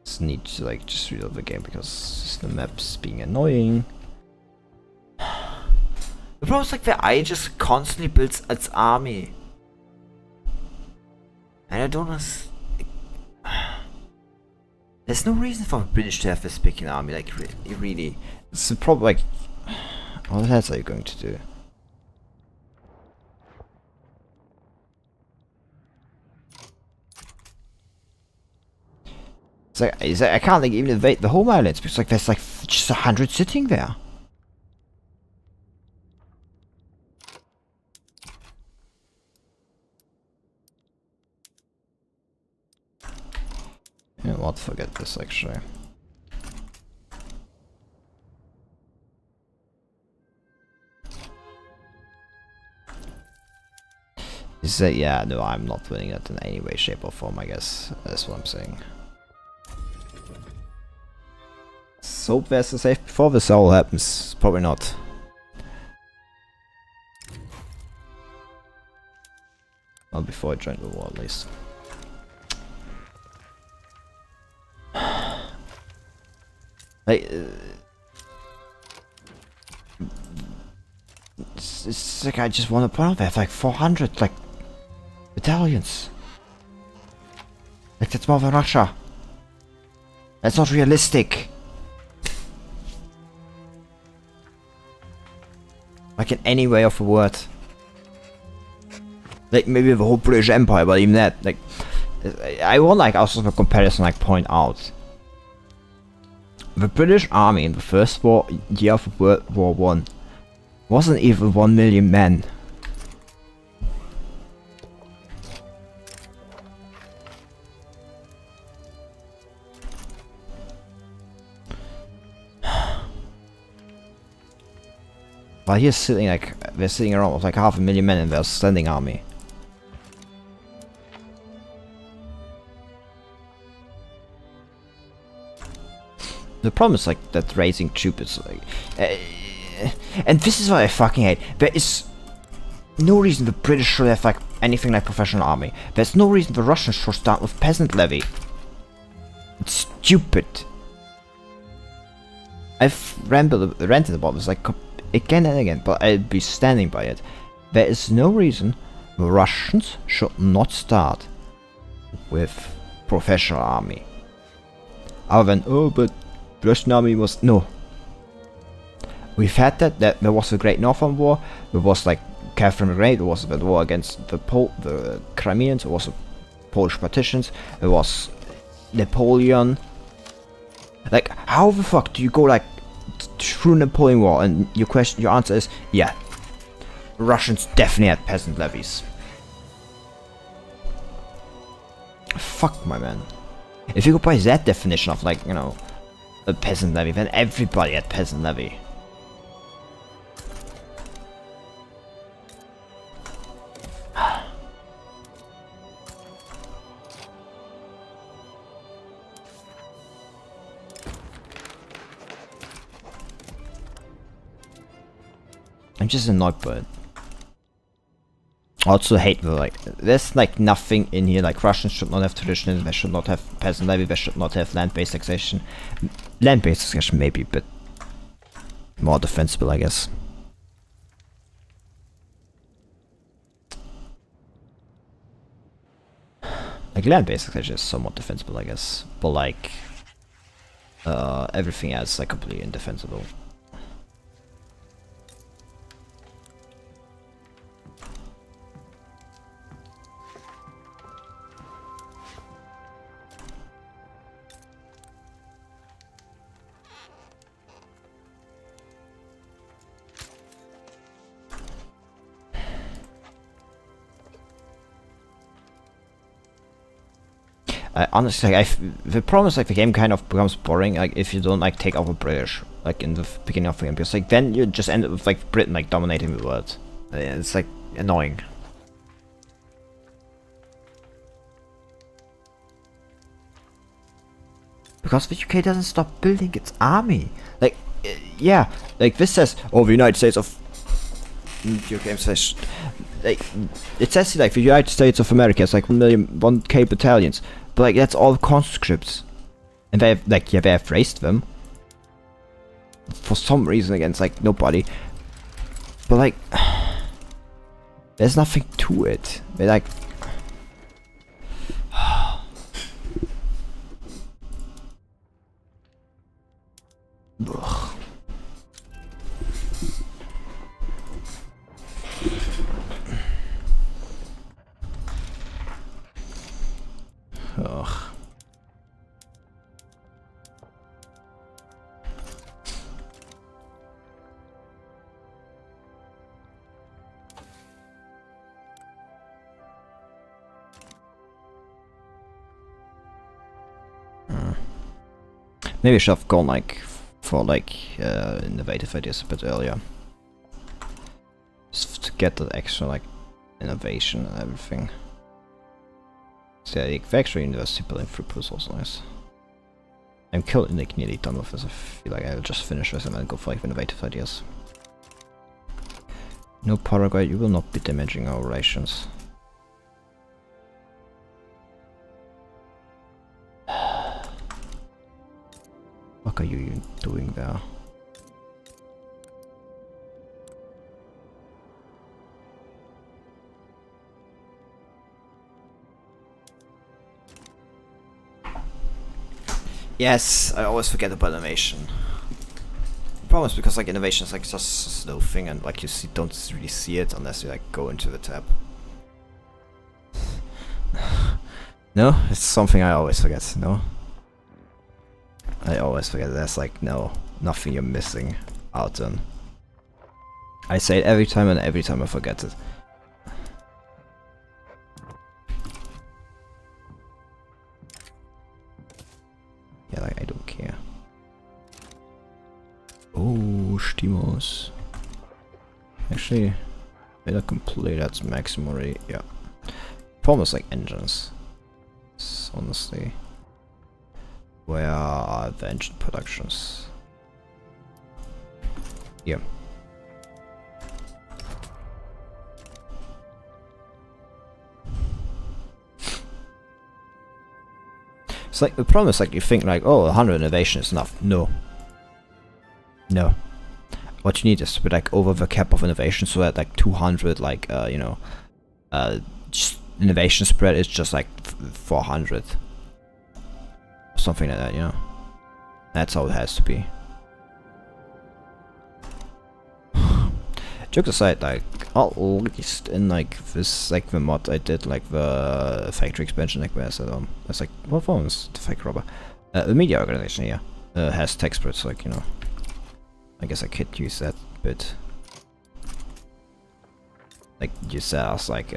Just need to like just reload the game because the map's being annoying. The problem is like the AI just constantly builds its army. And I don't know. There's no reason for the British to have this big an army, like really. It's probably like what else are you going to do? It's like I can't like even invade the home islands because like there's like just 100 sitting there. You know what? Forget this actually. Is that yeah? No, I'm not winning it in any way, shape, or form. I guess that's what I'm saying. So there's a safe before this all happens. Probably not. Well, before I joined the war at least. Like, it's like I just want to point out they have like 400 like battalions. Like that's more than Russia. That's not realistic. Like in any way of the word. Like maybe the whole British Empire, but even that, like, I want like also a comparison like point out. The British army in the first year of World War I wasn't even 1 million men. While he's sitting like, they're sitting around with like 500,000 men in their standing army. The problem is like that raising troops is like, and this is what I fucking hate. There is no reason the British should have like anything like professional army. There's no reason the Russians should start with peasant levy. It's stupid. I've ranted about this like again and again, but I'll be standing by it. There is no reason the Russians should not start with professional army. Other than, oh, but Russian army was... No. We've had that there was the Great Northern War, there was like Catherine the Great, there was the war against the Crimeans, there was the Polish partitions, there was Napoleon. Like, how the fuck do you go like through Napoleon War and your answer is, yeah, Russians definitely had peasant levies. Fuck, my man. If you go by that definition of like, you know, a peasant levy, then everybody had peasant levy. I'm just annoyed by it. I also hate the like, there's like nothing in here, like Russians should not have tradition, they should not have peasant levy, they should not have land-based taxation. Land-based taxation maybe, but more defensible, I guess. Like land-based taxation is somewhat defensible, I guess, but like everything else is like completely indefensible. Honestly, like, the problem is like the game kind of becomes boring like if you don't like take over British like in the beginning of the game, because like then you just end up with like Britain like dominating the world. It's like annoying. Because the UK doesn't stop building its army. Like, yeah, like this says, oh, the United States of your game says, like, it says like the United States of America is like 1K battalions. But like that's all conscripts, and they have like, yeah, they have raised them for some reason against like nobody. But like, there's nothing to it. They like, ugh. Ugh. Maybe I should have gone like for like innovative ideas a bit earlier, just to get that extra like innovation and everything. So yeah, the Victoria University building throughput is also nice. I'm currently like nearly done with this. I feel like I'll just finish this and then go for like innovative ideas. No, Paraguay, you will not be damaging our rations. What are you even doing there? Yes, I always forget about innovation. The problem is because like innovation is like just a slow thing, and like you don't really see it unless you like go into the tab. No, it's something I always forget. No, I always forget. There's like nothing you're missing out on. I say it every time, and every time I forget it. Yeah, like I don't care. Oh, Stimos. Actually, better complete at maximum rate. Yeah. Problem is like engines. Honestly, where are the engine productions? Yeah. It's like the problem is like you think like, oh, 100 innovation is enough. No. No. What you need is to be like over the cap of innovation, so that like 200 like you know, just innovation spread is just like 400. Something like that, you know. That's how it has to be. Jokes aside, like at least in like this like the mod I did, like the factory expansion, like where I said that's like what form is the factory robber? The media organization, yeah, has tech spreads, like, you know. I guess I could use that bit. Like use that as like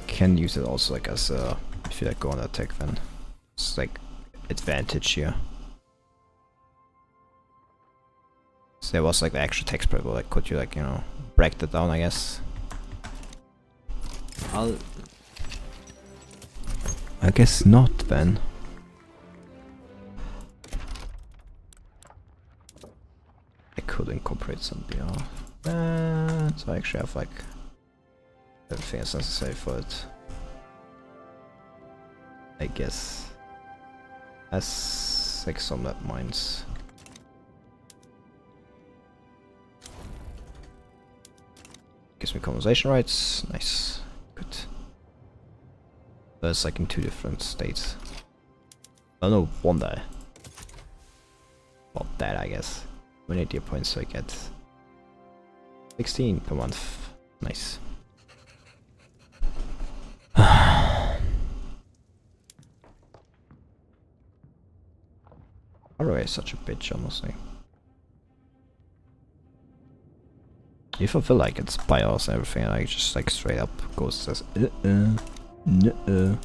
can use it also like as if you like go on attack, then it's like advantage here. So there was like the actual text spread, but like could you like, you know, break that down, I guess. I guess not then. I could incorporate some BR. So I actually have like everything is necessary for it. I guess. As like some lab mines. Gives me colonization rights. Nice. Good. But it's like in 2 different states. Oh no, 1 there. Well, that I guess. 180 points, so I get 16 per month. Nice. Norway is such a bitch, honestly. If I feel like it's BIOS and everything, and I just like straight up goes says nuh-uh.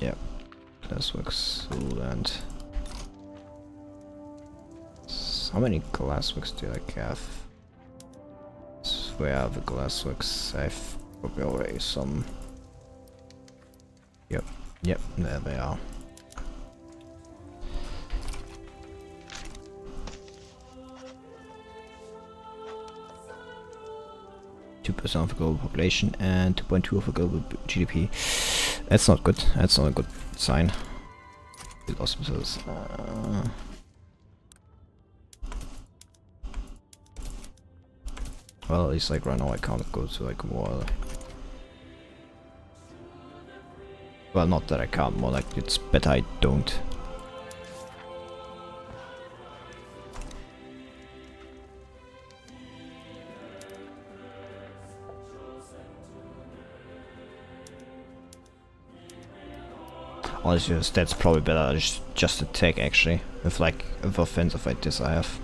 Yep, glassworks, Homeland. How many glassworks do I have? Where are the glassworks? I've probably already some. Yep, there they are. % of the global population and 2.2 of the global GDP. That's not good. That's not a good sign. Build hospitals. Well, at least like right now I can't go to like war. Well, not that I can't, more like it's better I don't. Honestly, that's probably better just attack actually, with like the offensive like this I have.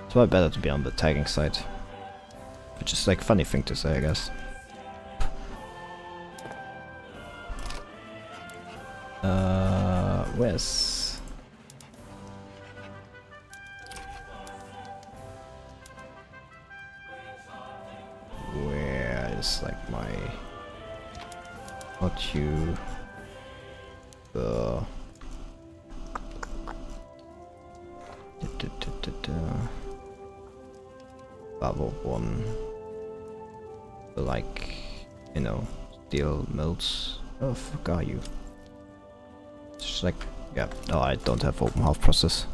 It's probably better to be on the tagging side. Which is like a funny thing to say, I guess. Where's... Where is like my... Not you... Uh, Level 1. Like, you know, steel mills. Oh, fuck are you? Just like, yeah, no, I don't have open half process.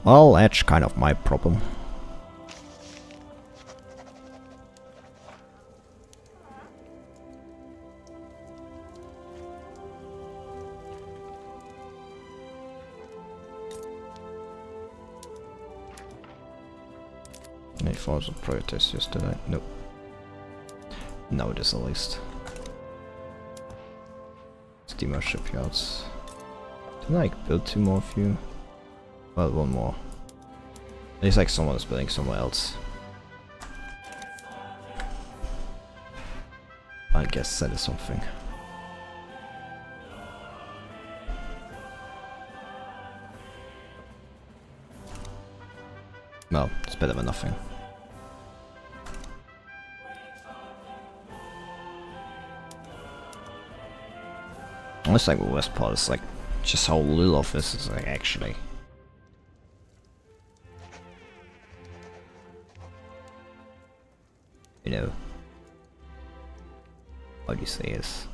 Well, that's kind of my problem. Any forms of protest yesterday? Nope. Now it is at least. Steamer shipyards. Didn't I like build 2 more of you? Well, 1 more. It's like someone is building somewhere else. I guess that is something. Well, it's better than nothing. It's like the worst part is like just how little of this is like actually. You know, what do you say is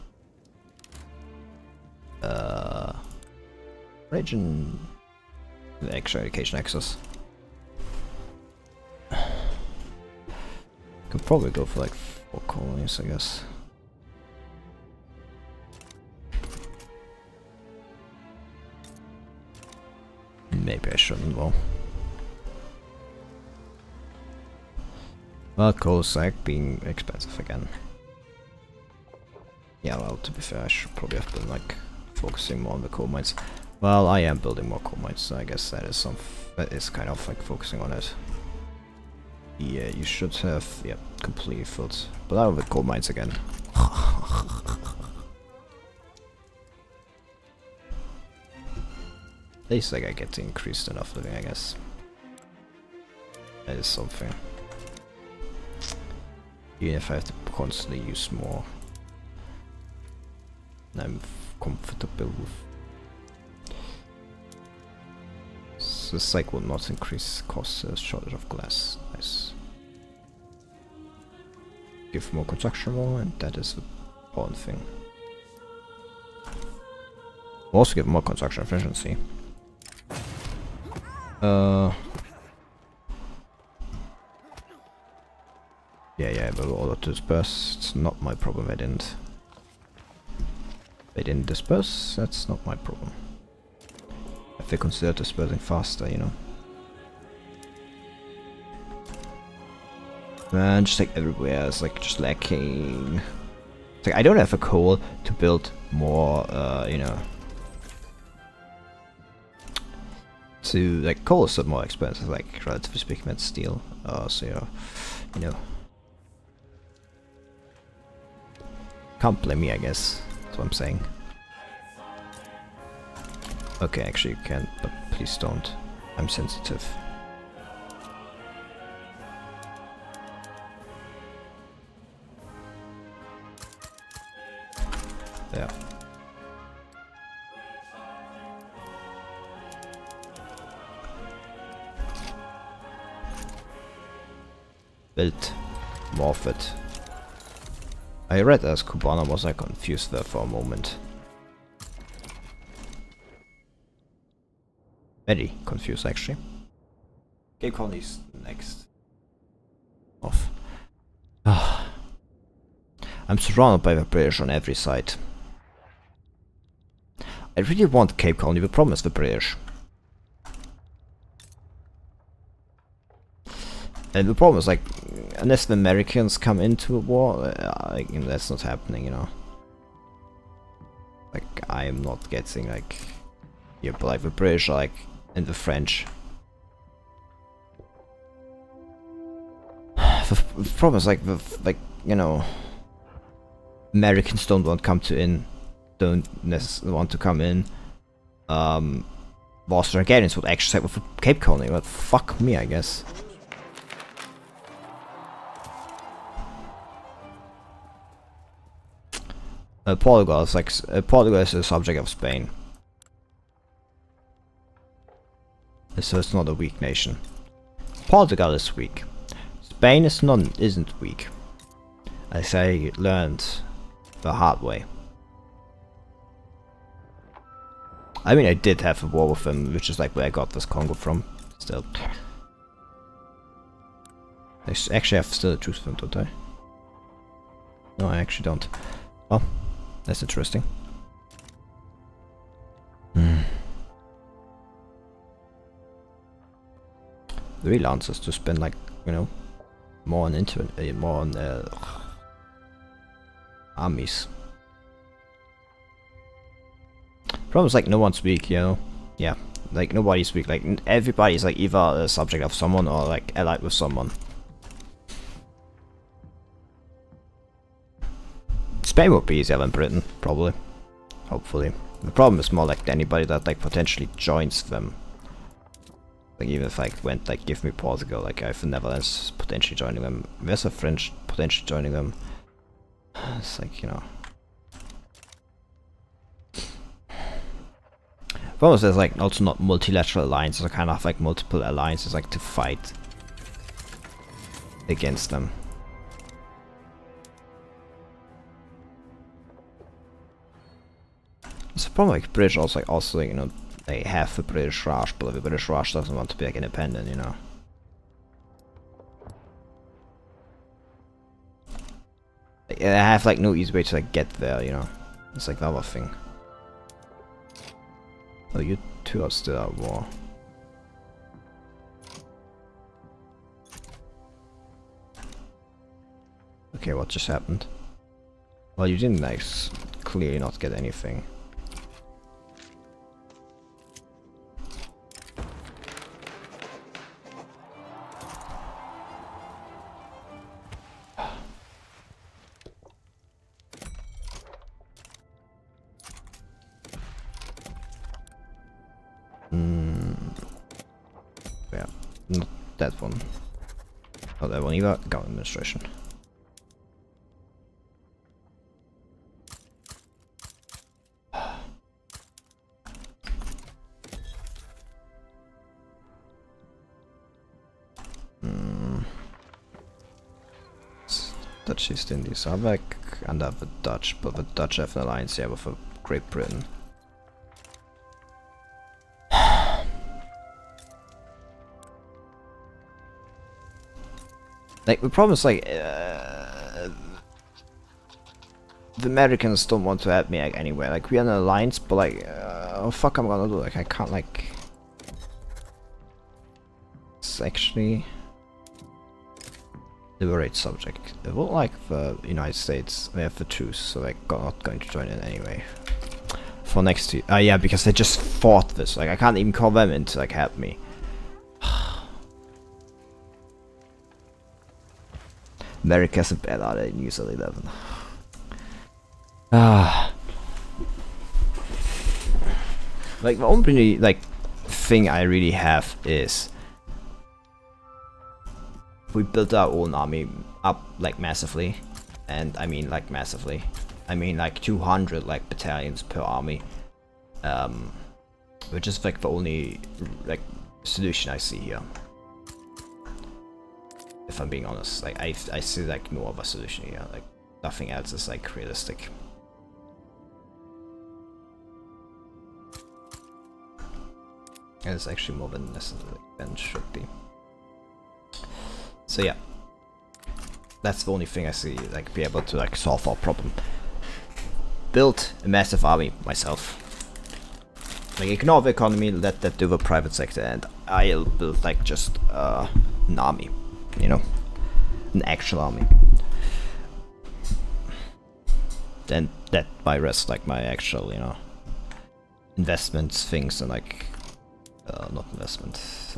region the extra education access. Could probably go for like 4 colonies, I guess. Maybe I shouldn't, well. Well, coal sack being expensive again. Yeah, well, to be fair, I should probably have been like focusing more on the coal mines. Well, I am building more coal mines, so I guess that is kind of like focusing on it. Yeah, you should have, yeah, completely filled. But out of the coal mines again. At least like I get increased enough living, I guess. That is something. Even if I have to constantly use more. I'm comfortable with. So this like will not increase costs as shortage of glass. Nice. Give more construction more, and that is the important thing. Also give more construction efficiency. Yeah, but order to disperse, it's not my problem. They didn't disperse, that's not my problem. If they consider dispersing faster, you know. Man, just like everywhere is like just lacking. It's like I don't have a coal to build more, you know. To like coal is more expensive, like relatively speaking, than steel. So yeah, you know. Can't blame me, I guess. That's what I'm saying. Okay, actually you can, but please don't. I'm sensitive. Yeah. Built more of it. I read as Cubana, was I confused there for a moment. Very confused actually. Cape Colony's next. Off. I'm surrounded by the British on every side. I really want Cape Colony, the problem is the British. And the problem is like, unless the Americans come into a war, that's not happening, you know. Like, I am not getting like, yeah, but like the British are like, and the French. The problem is like, you know, Americans don't want don't necessarily want to come in. Australians would actually side with Cape Colony, but fuck me, I guess. Portugal is like Portugal is a subject of Spain, so it's not a weak nation. Portugal is weak. Spain isn't weak. As I learned the hard way. I mean, I did have a war with them, which is like where I got this Congo from. Still, I actually have still a truce with them, don't I? No, I actually don't. Oh, that's interesting. The real answer is to spend, like, you know, more on armies. Problem is, like, no one's weak, you know. Yeah, like nobody's weak. Like everybody's like either a subject of someone or like allied with someone. Spain would be easier than Britain, probably. Hopefully. The problem is more like anybody that like potentially joins them. Like even if I went like give me Portugal, like I have the Netherlands potentially joining them. There's a French potentially joining them. It's like, you know. Problem is there's like also not multilateral alliances, or kind of like multiple alliances like to fight against them. It's a problem like British also you know, they have the British Raj, but the British Raj doesn't want to be like independent, you know. Like, I have like no easy way to like get there, you know. It's like the other thing. Oh, you two are still at war. Okay, what just happened? Well, you didn't like clearly not get anything. Yeah, not that one. Not that one either. Government administration. Dutch East Indies are back under the Dutch, but the Dutch have an alliance here with Great Britain. Like, the problem is, like, the Americans don't want to help me, like, anywhere. Like, we are in an alliance, but, like, oh, fuck I'm gonna do? Like, I can't, like... It's actually... Liberate subject. It will like the United States. They have the truce, so they're not going to join in anyway. For next year. Yeah, because they just fought this. Like, I can't even call them in to, like, help me. America's a bad at it in user 11. Like, the only, like, thing I really have is we built our own army up, like, massively. And I mean, like, massively. I mean, like, 200, like, battalions per army. Which is, like, the only, like, solution I see here. If I'm being honest, like, I see, like, no other solution here. Like, nothing else is, like, realistic. And it's actually more than necessary than should be. So yeah, that's the only thing I see, like, be able to, like, solve our problem. Build a massive army myself. Like, ignore the economy, let that do the private sector, and I'll build, like, just an army, you know, an actual army. Then that might rest, like, my actual, you know, investments, things, and, like, not investments,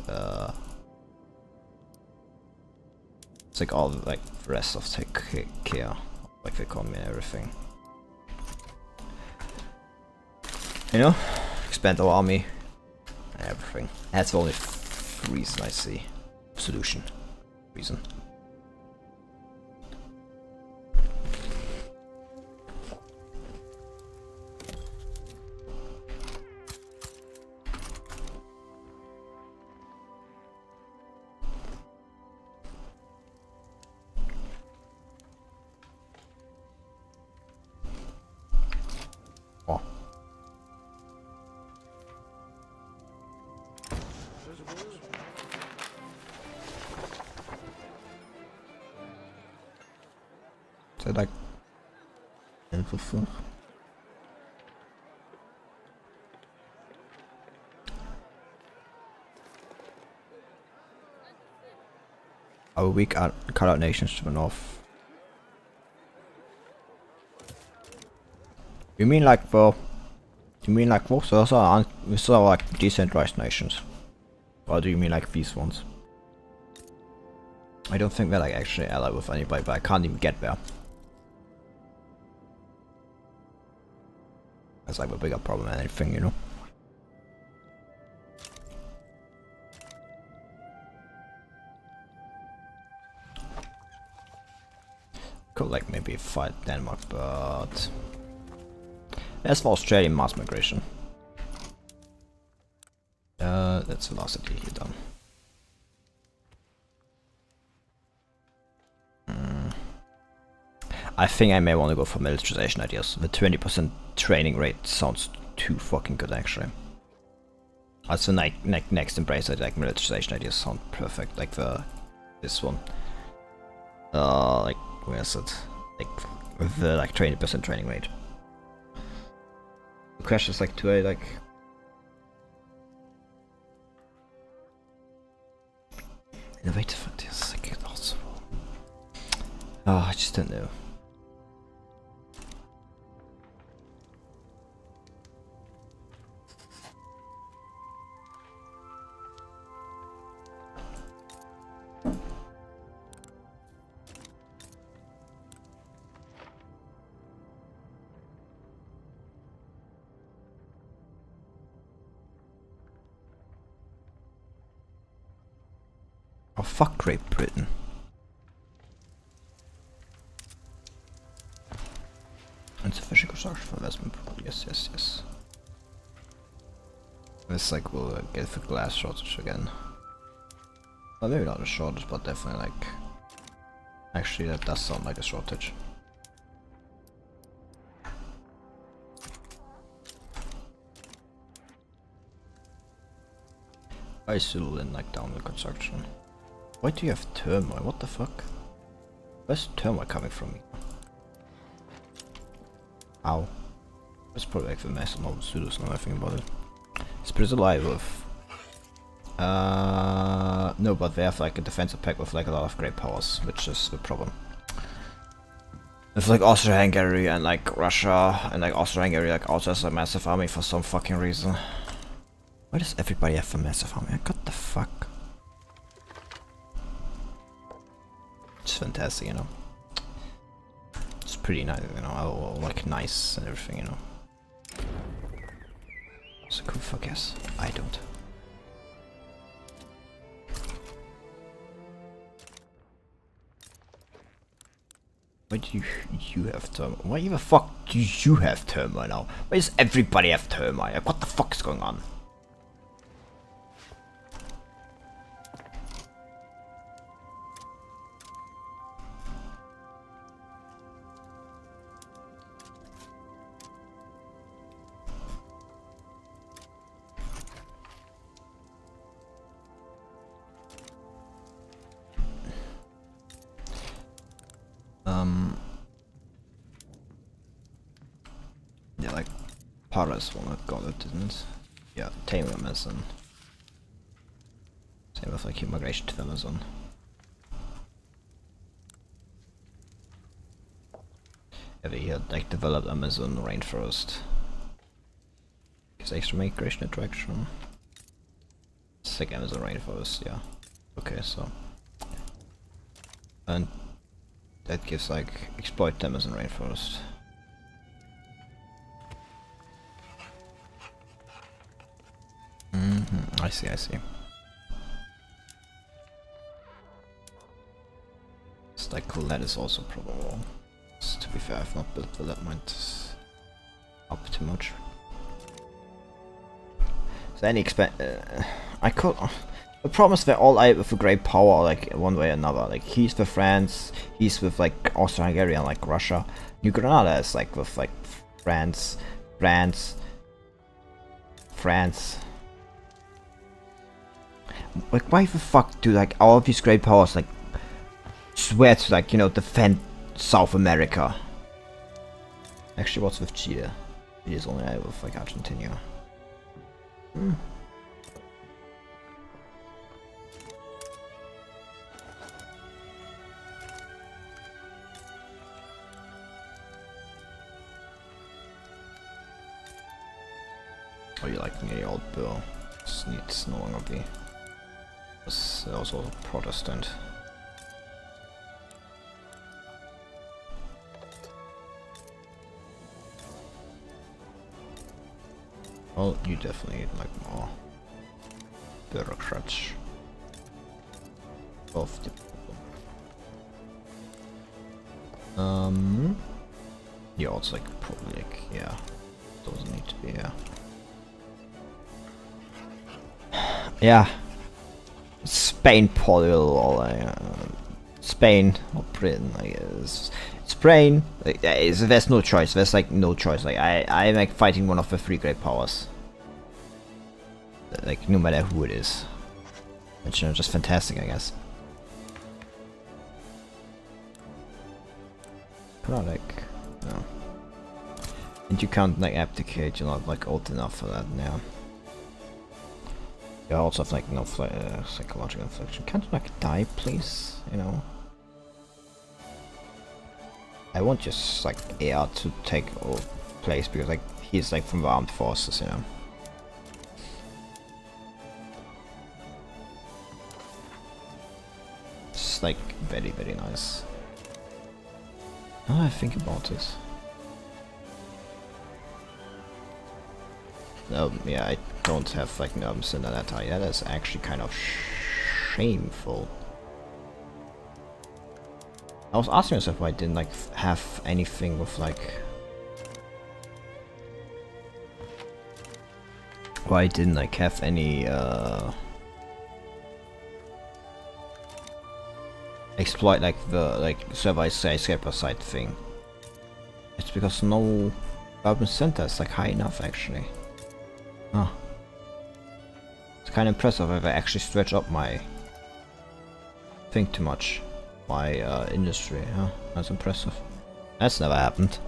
it's like all the, like, rest of take care, like the economy and everything. You know, expand our army, and everything. That's the only reason I see. Solution. Reason. So like, our weak cut out nations to the north. You mean like the? You mean like what? Those are like decentralized nations, or do you mean like these ones? I don't think they're like actually allied with anybody, but I can't even get there. That's like a bigger problem than anything, you know. Could like maybe fight Denmark, but as for Australian mass migration, that's the last city done. I think I may want to go for militarization ideas. The 20% training rate sounds too fucking good, actually. That's the next embrace. I like militarization ideas sound perfect. Like this one. Like where is it? Like with the like 20% training rate. The question is like, do I like? Innovative ideas. Like also. Oh, I just don't know. Oh fuck Great Britain. Insufficient construction for investment. Yes, yes, yes. This like will get the glass shortage again. Well, maybe not a shortage, but definitely like. Actually, that does sound like a shortage. I still in like down the construction. Why do you have turmoil? What the fuck? Where's turmoil coming from? Ow. That's probably like the mess of all the pseudos now I think about it. It's pretty alive with. No, but they have like a defensive pack with like a lot of great powers, which is the problem. With like Austria-Hungary and like Russia, and like Austria-Hungary like also has a massive army for some fucking reason. Why does everybody have a massive army? What the fuck? It's fantastic, you know. It's pretty nice, you know. Like nice and everything, you know. It's a cool fuck yes. I don't. Why do you have turmoil? Why the fuck do you have turmoil now? Why does everybody have turmoil? Like, what the fuck is going on? Yeah, like Paris one that got it, didn't it? Yeah, tame Amazon. Same with like immigration to Amazon. Yeah, they had like developed Amazon rainforest. Gives extra migration attraction. It's like Amazon rainforest, yeah. Okay, so. And that gives like exploit the Amazon rainforest. I see, I see. It's like cool, that is also probable. To be fair, I've not built development up too much. So any I could. The problem is they're all out with a great power, like one way or another. Like he's with France, he's with like Austria-Hungary and like Russia. New Granada is like with like France. Like why the fuck do like all of these great powers like swear to like, you know, defend South America. Actually, what's with Chile? Chile is only with like Argentina. Hmm. Oh, you like nearly old Boer. This needs no longer be. This is also Protestant. Well, you definitely need like more bureaucrats of the problem. Yeah, it's like probably like, yeah, doesn't need to be, yeah. Yeah, Spain, Portugal, or Spain or Britain. I guess Spain. Like, there's no choice. There's like no choice. Like I'm like fighting one of the three great powers. Like no matter who it is, which are just fantastic, I guess. But like, no. And you can't like abdicate. You're not like old enough for that now. You also have like no psychological infliction. Can't you like die, please? You know. I want just like heir to take place because like he's like from the armed forces, you know. It's like very very nice. Now I think about it. Yeah, I don't have like nerves in that. Yeah, that's actually kind of shameful. I was asking myself why I didn't like have anything with like why I didn't like have any exploit like the like survey skyscraper site thing. It's because no urban center is like high enough actually. Oh. It's kind of impressive if I actually stretch up my thing too much. My industry, huh? That's impressive. That's never happened.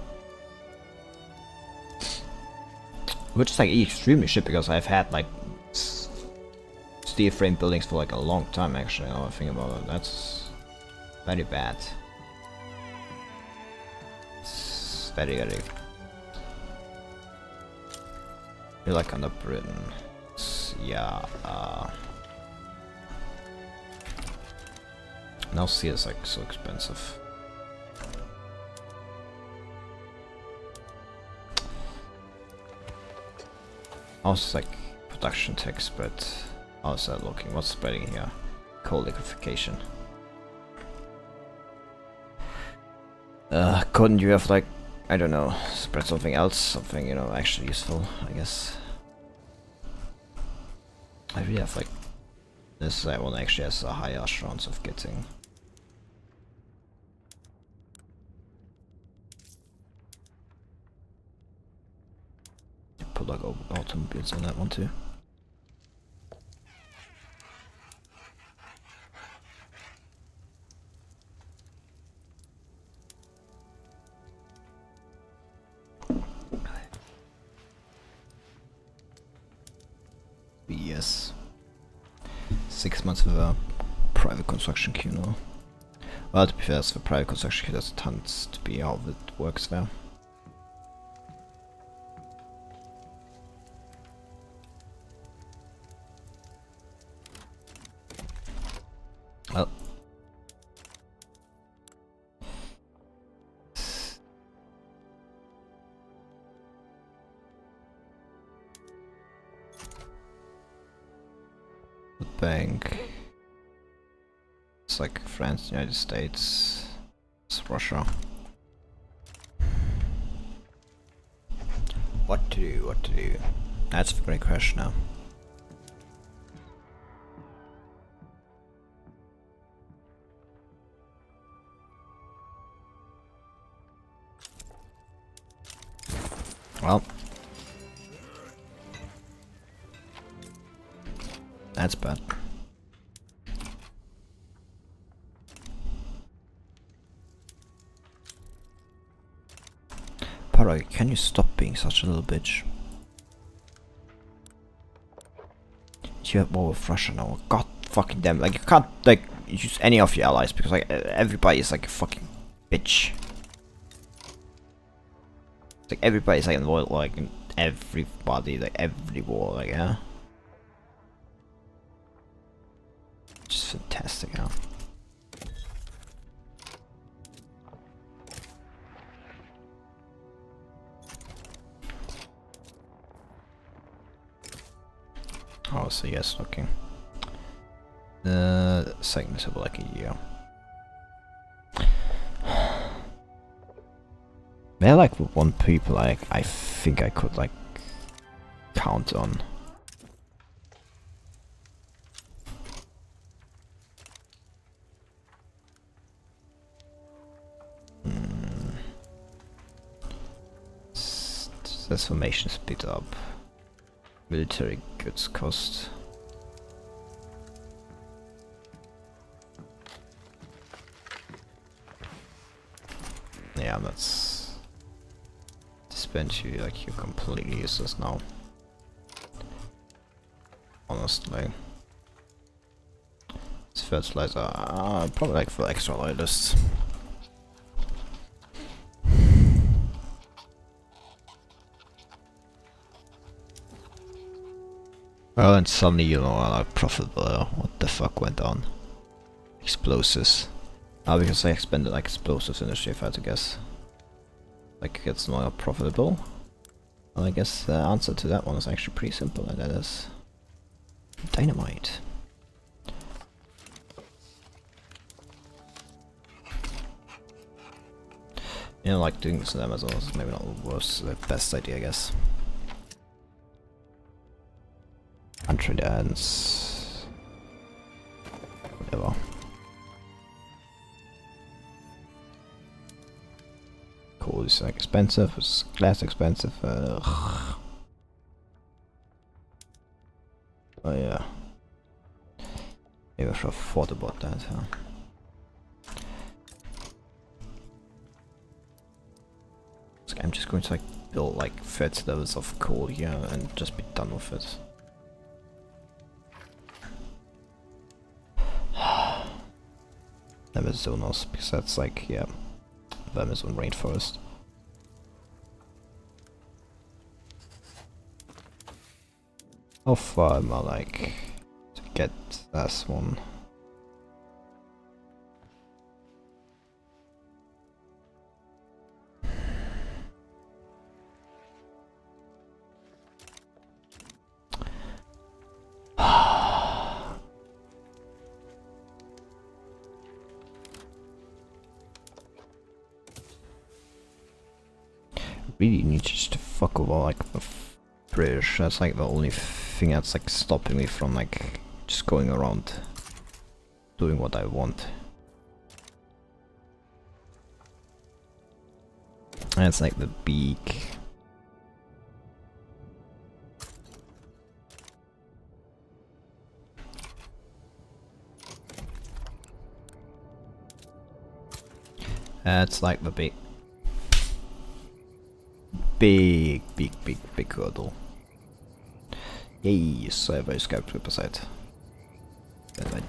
Which is like extremely shit because I've had like steel frame buildings for like a long time actually. Now I think about it, that's very bad. It's very very. You're like under Britain. Yeah. Now steel is like so expensive. Also like production tech spread. How's that looking? What's spreading here? Coal liquefaction. Couldn't you have like, I don't know, spread something else, something, you know, actually useful, I guess. I really have like, this one actually has a higher chance of getting. Put like automobiles on that one too. Yes. 6 months of a private construction queue now. Well, to be fair, for private construction queue, there's tons to be how it works there. Well. The bank. It's like France, United States, it's Russia. What to do, what to do? That's a great question now. Well, that's bad. Emperor, can you stop being such a little bitch? You have war with Russia now. God fucking damn! Like you can't like use any of your allies because like everybody is like a fucking bitch. It's like everybody's like involved, like in everybody, like every war, like yeah. Just fantastic, huh? Oh, so yes, okay. Second is like a year. They're like one people like I think I could like count on. Transformation speed up. Military goods cost. Yeah, that's spend you like you're completely useless now. Honestly. This fertilizer probably like for extra loyalists. Well, and suddenly you know like profitable. What the fuck went on? Explosives. Because I expended like explosives industry, if I had to guess. Like it's no longer profitable. Well, I guess the answer to that one is actually pretty simple, and that is dynamite. You know, like doing this in Amazon is maybe not the best idea, I guess. Country dance. Whatever. Coal is like expensive, it's glass expensive. Oh yeah. Maybe I should have thought about that, huh? So I'm just going to like build like 30 levels of coal here and just be done with it. Amazonas, because that's like, yeah, the Amazon rainforest. How far am I like to get this one? Really need just to fuck over like the British. That's like the only thing that's like stopping me from like just going around doing what I want. And it's like the beak. That's like the big hurdle. Yay, so I have a scout flipper side. And I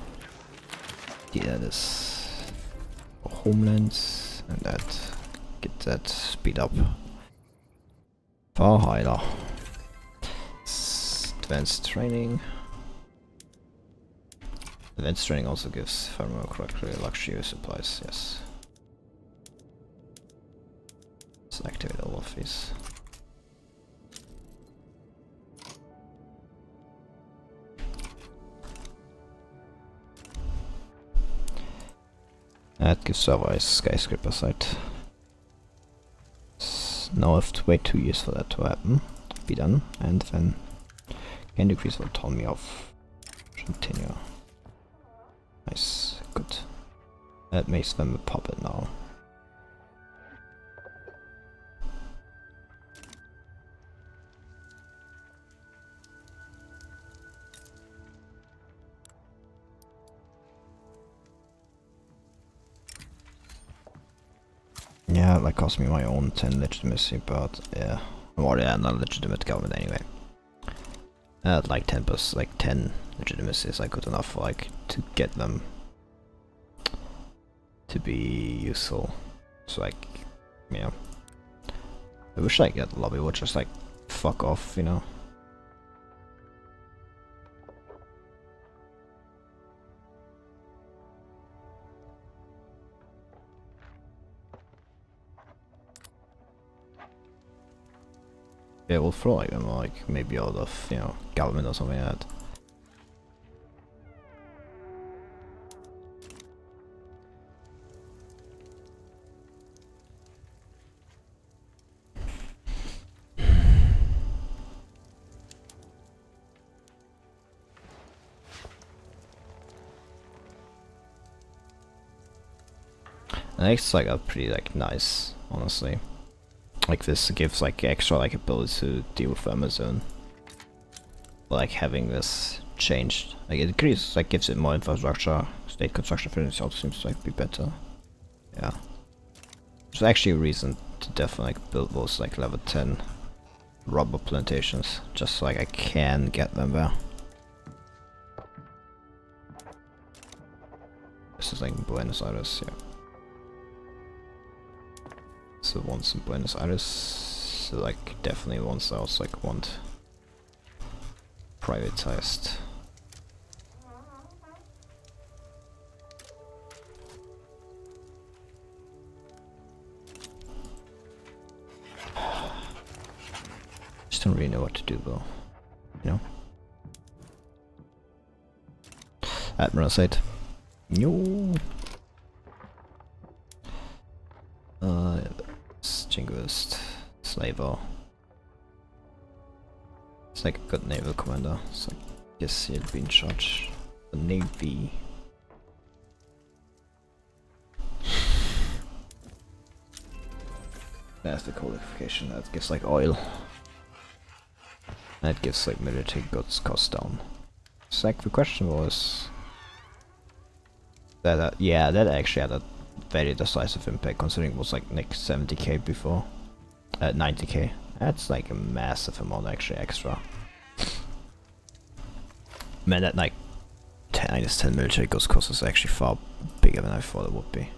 did this for Homelands, and that get that speed up. Farheiler. Advanced training. Advanced training also gives, if I remember correctly, luxury supplies, yes. Let's activate all of these. That gives Survey's skyscraper site. Now I have to wait 2 years for that to happen. Be done, and then can decrease autonomy of continue. Nice, good. That makes them a puppet now. Yeah, like cost me my own 10 legitimacy, but yeah. Or yeah, not legitimate government anyway. Like 10 plus, like 10 legitimacy is like good enough for like to get them to be useful. So like, you know, I wish like that lobby would just like fuck off, you know. Yeah, we'll throw like them like maybe out of, you know, government or something like that. And it's like a pretty like nice, honestly. Like this gives like extra like ability to deal with Amazon. Like having this changed, like it increases, like gives it more infrastructure. State construction efficiency also seems to like be better. Yeah, there's actually a reason to definitely like build those like level 10 rubber plantations, just so like I can get them there. This is like in Buenos Aires, yeah. So once in Buenos Aires, so like definitely ones I also like want privatized. Just don't really know what to do though, you know. Admiral site. No. Jingoist, Slaver. It's like a good naval commander, so I guess he'd be in charge of the navy. There's the qualification, that gives like oil. That gives like military goods cost down. So like the question was that yeah, that actually had a very decisive impact considering it was like 70k before. 90k. That's like a massive amount actually extra. Man, that like -10 military goods cost is actually far bigger than I thought it would be.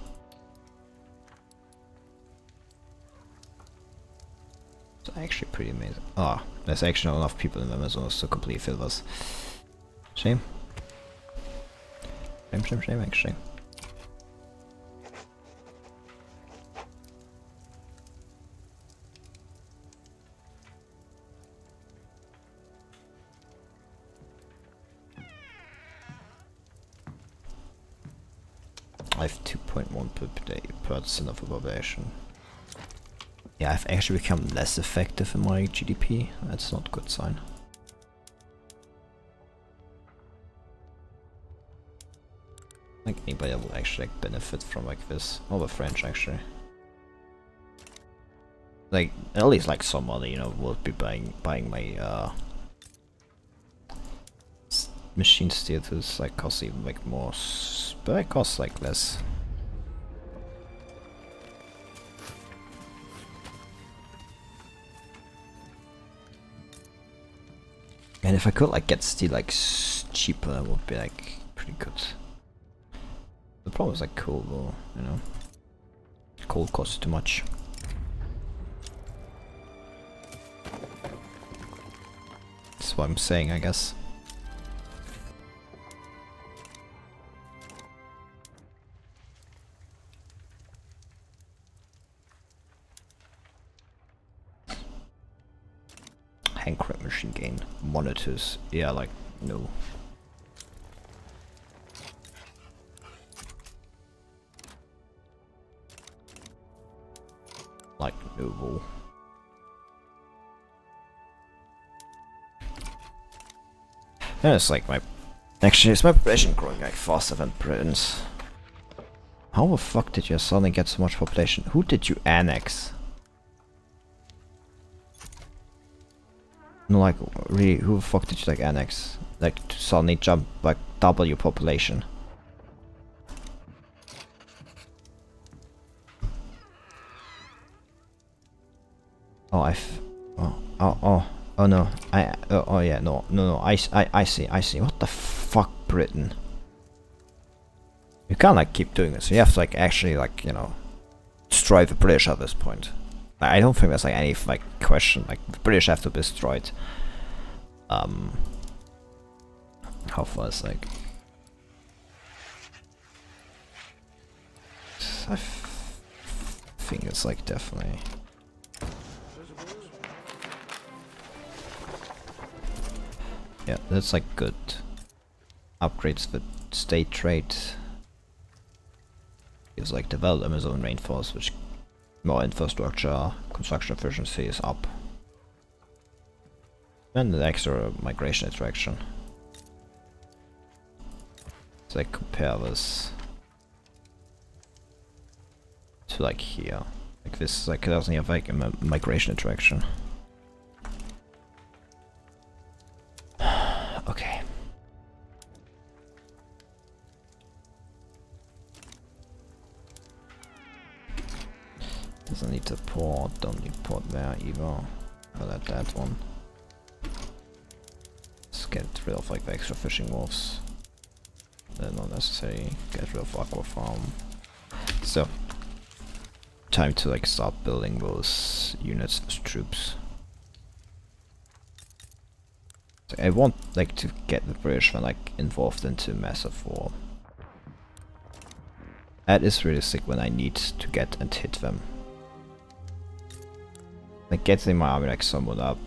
It's actually pretty amazing. Oh, there's actually not enough people in Amazonas to completely fill this. Shame. Shame actually. I have 2.1 per day % of the population. Yeah, I've actually become less effective in my GDP. That's not a good sign. Like anybody that will actually like benefit from like this. All the French actually. Like at least like somebody, you know, will be buying my machine steel to like cost even like more, but it costs like less. And if I could like get steel like cheaper, it would be like pretty good. The problem is like coal though, you know. Coal costs too much. That's what I'm saying, I guess. Handcrafted machine gain monitors. Yeah, like no. Like no. And it's like my actually it's my population growing like faster than Britain's. How the fuck did you suddenly get so much population? Who did you annex? No, like, really, who the fuck did you like annex? Like, to suddenly jump, like, double your population? Oh, oh no. Oh yeah, no. I see. What the fuck, Britain? You can't like keep doing this. You have to like actually like, you know, destroy the British at this point. I don't think there's like any like question. Like the British have to be destroyed. How far is like? I think it's like definitely. Yeah, that's like good. Upgrades the state trade. Gives like develop Amazon rainforest, which more infrastructure, construction efficiency is up. And the extra migration attraction. So I compare this to like here. Like this like doesn't have like a migration attraction. Okay. Doesn't need to port, don't need port there either. I'll let that one. Let's get rid of like the extra fishing wharfs. They're not necessary. Get rid of aqua farm. So time to like start building those units as troops. So I want like to get the British like involved into massive war. That is realistic when I need to get and hit them. Like getting my army like somewhat up.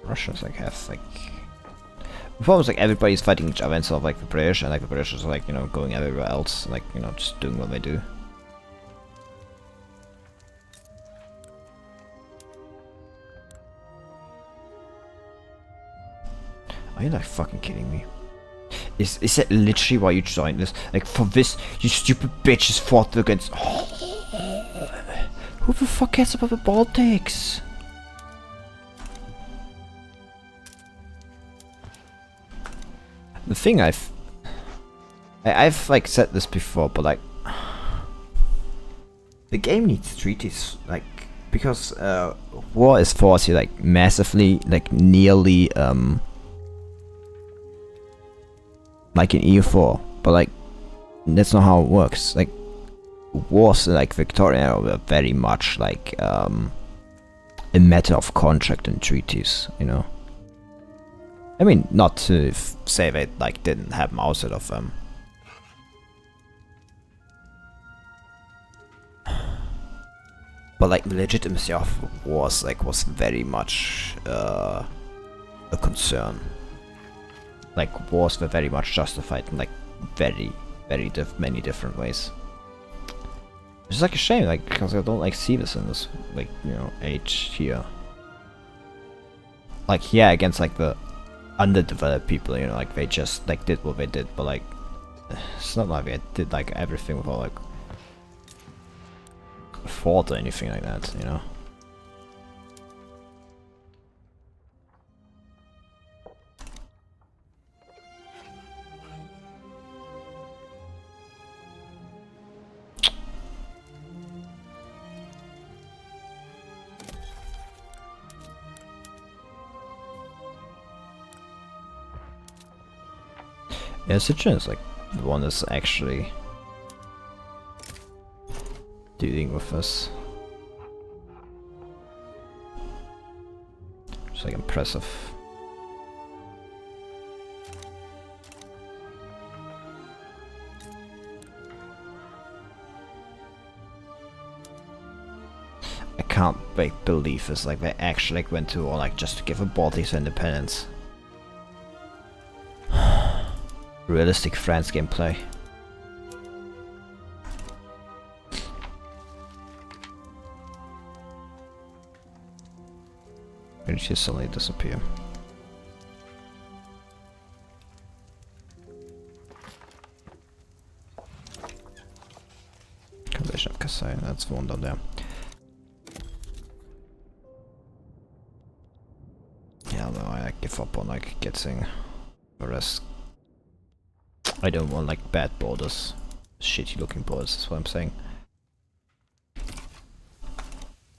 Russians like have like the problem is like everybody's fighting each other instead of like the British, and like the British is like, you know, going everywhere else, like, you know, just doing what they do. Are you like fucking kidding me? Is that literally why you joined this? Like for this, you stupid bitches fought against. Who the fuck cares about the Baltics? The thing I've like said this before, but like the game needs treaties, like because war is forced you like massively, like nearly like in EU4, but like that's not how it works. Like wars like Victoria were very much like a matter of contract and treaties, you know. I mean, not to say they like didn't happen outside of them. But like the legitimacy of wars like was very much a concern. Like wars were very much justified in like very many different ways. It's like a shame, like because I don't like see this in this like, you know, age here. Like yeah, against like the underdeveloped people, you know, like they just like did what they did, but like it's not like they did like everything without like fault or anything like that, you know. Yeah, Sitchin is like the one that's actually dealing with us. It's like impressive. I can't believe this, like they actually like, went to war like just to give the Baltics independence. Realistic France gameplay. Where did she suddenly disappear? Condition of Kasai, that's the one down there. Yeah, no, I give up on like getting the rest. I don't want like bad borders, shitty looking borders, that's what I'm saying.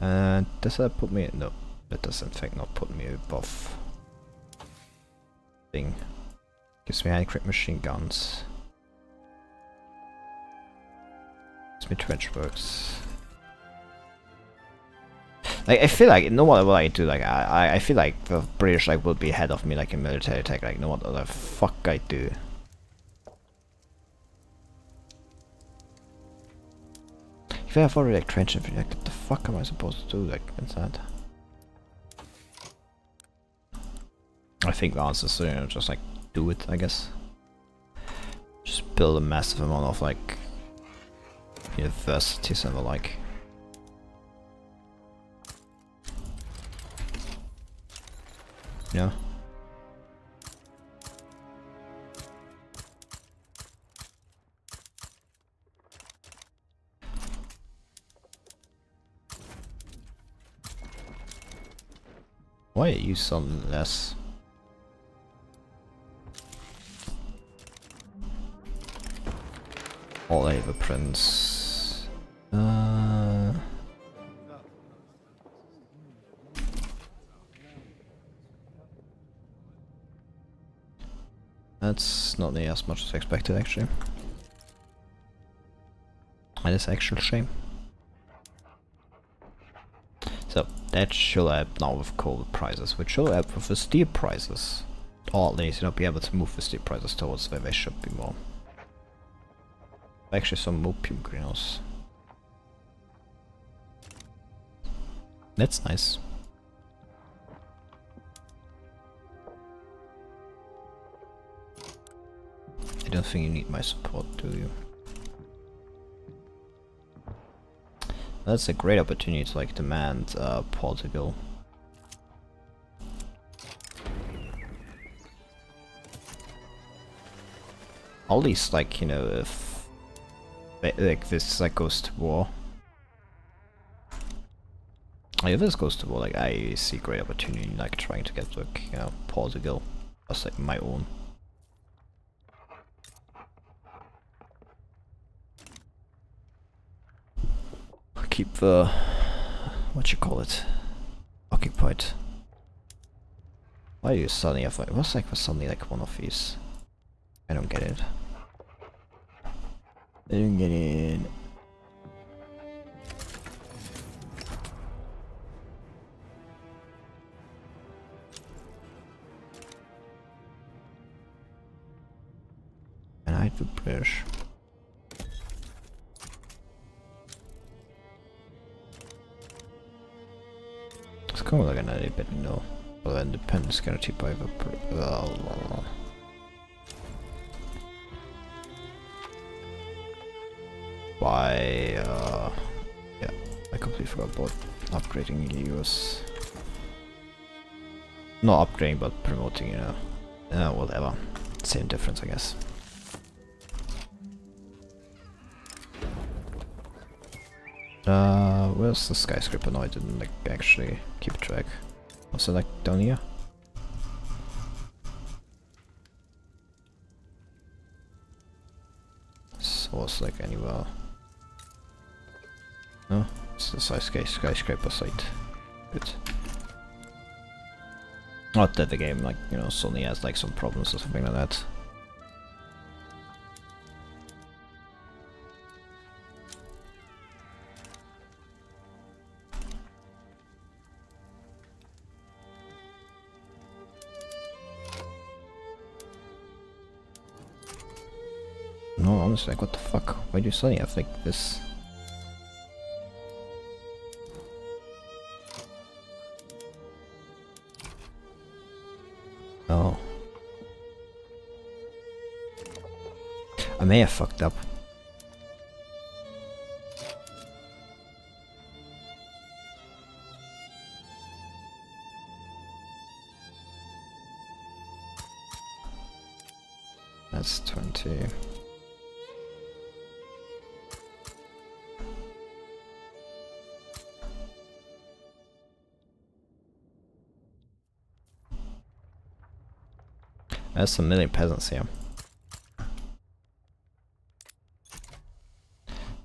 And does that put me... No, that does in fact not put me above thing. Gives me high-grade machine guns. Gives me trench works. Like, I feel like no matter what I do, like I feel like the British like will be ahead of me like in military attack, like no matter what the fuck I do. If I have already like trench infantry, like what the fuck am I supposed to do like inside? I think the answer is, you know, just like do it, I guess. Just build a massive amount of like universities and the like. Yeah. Why use something less? All over prints. That's not nearly as much as expected, actually. And it's actually a shame. So that should help now with coal prices, which should help with the steel prices. Or at least, you know, be able to move the steel prices towards where they should be more. Actually, some opium greenhouse. That's nice. I don't think you need my support, do you? That's a great opportunity to like demand Portugal. At least, like, you know, if like this like goes to war. If this goes to war, like I see great opportunity like trying to get like, you know, Portugal as like my own. Keep the what you call it occupied. Why do you suddenly have like what's like for suddenly like one of these? I don't get it. I don't get it. And I do British. It's kind of like another bit, you know. Well, independence guaranteed by the yeah, I completely forgot about upgrading US. Not upgrading, but promoting, you know. Whatever. Same difference, I guess. Where's the skyscraper? No, I didn't like actually keep track. Was it like down here? So it's like anywhere. No, it's the skyscraper site. Good. Not that the game, like, you know, suddenly has like some problems or something like that. No, honestly, like, what the fuck? Why do you suddenly have like this? Oh. I may have fucked up. That's 20. There's a million peasants here.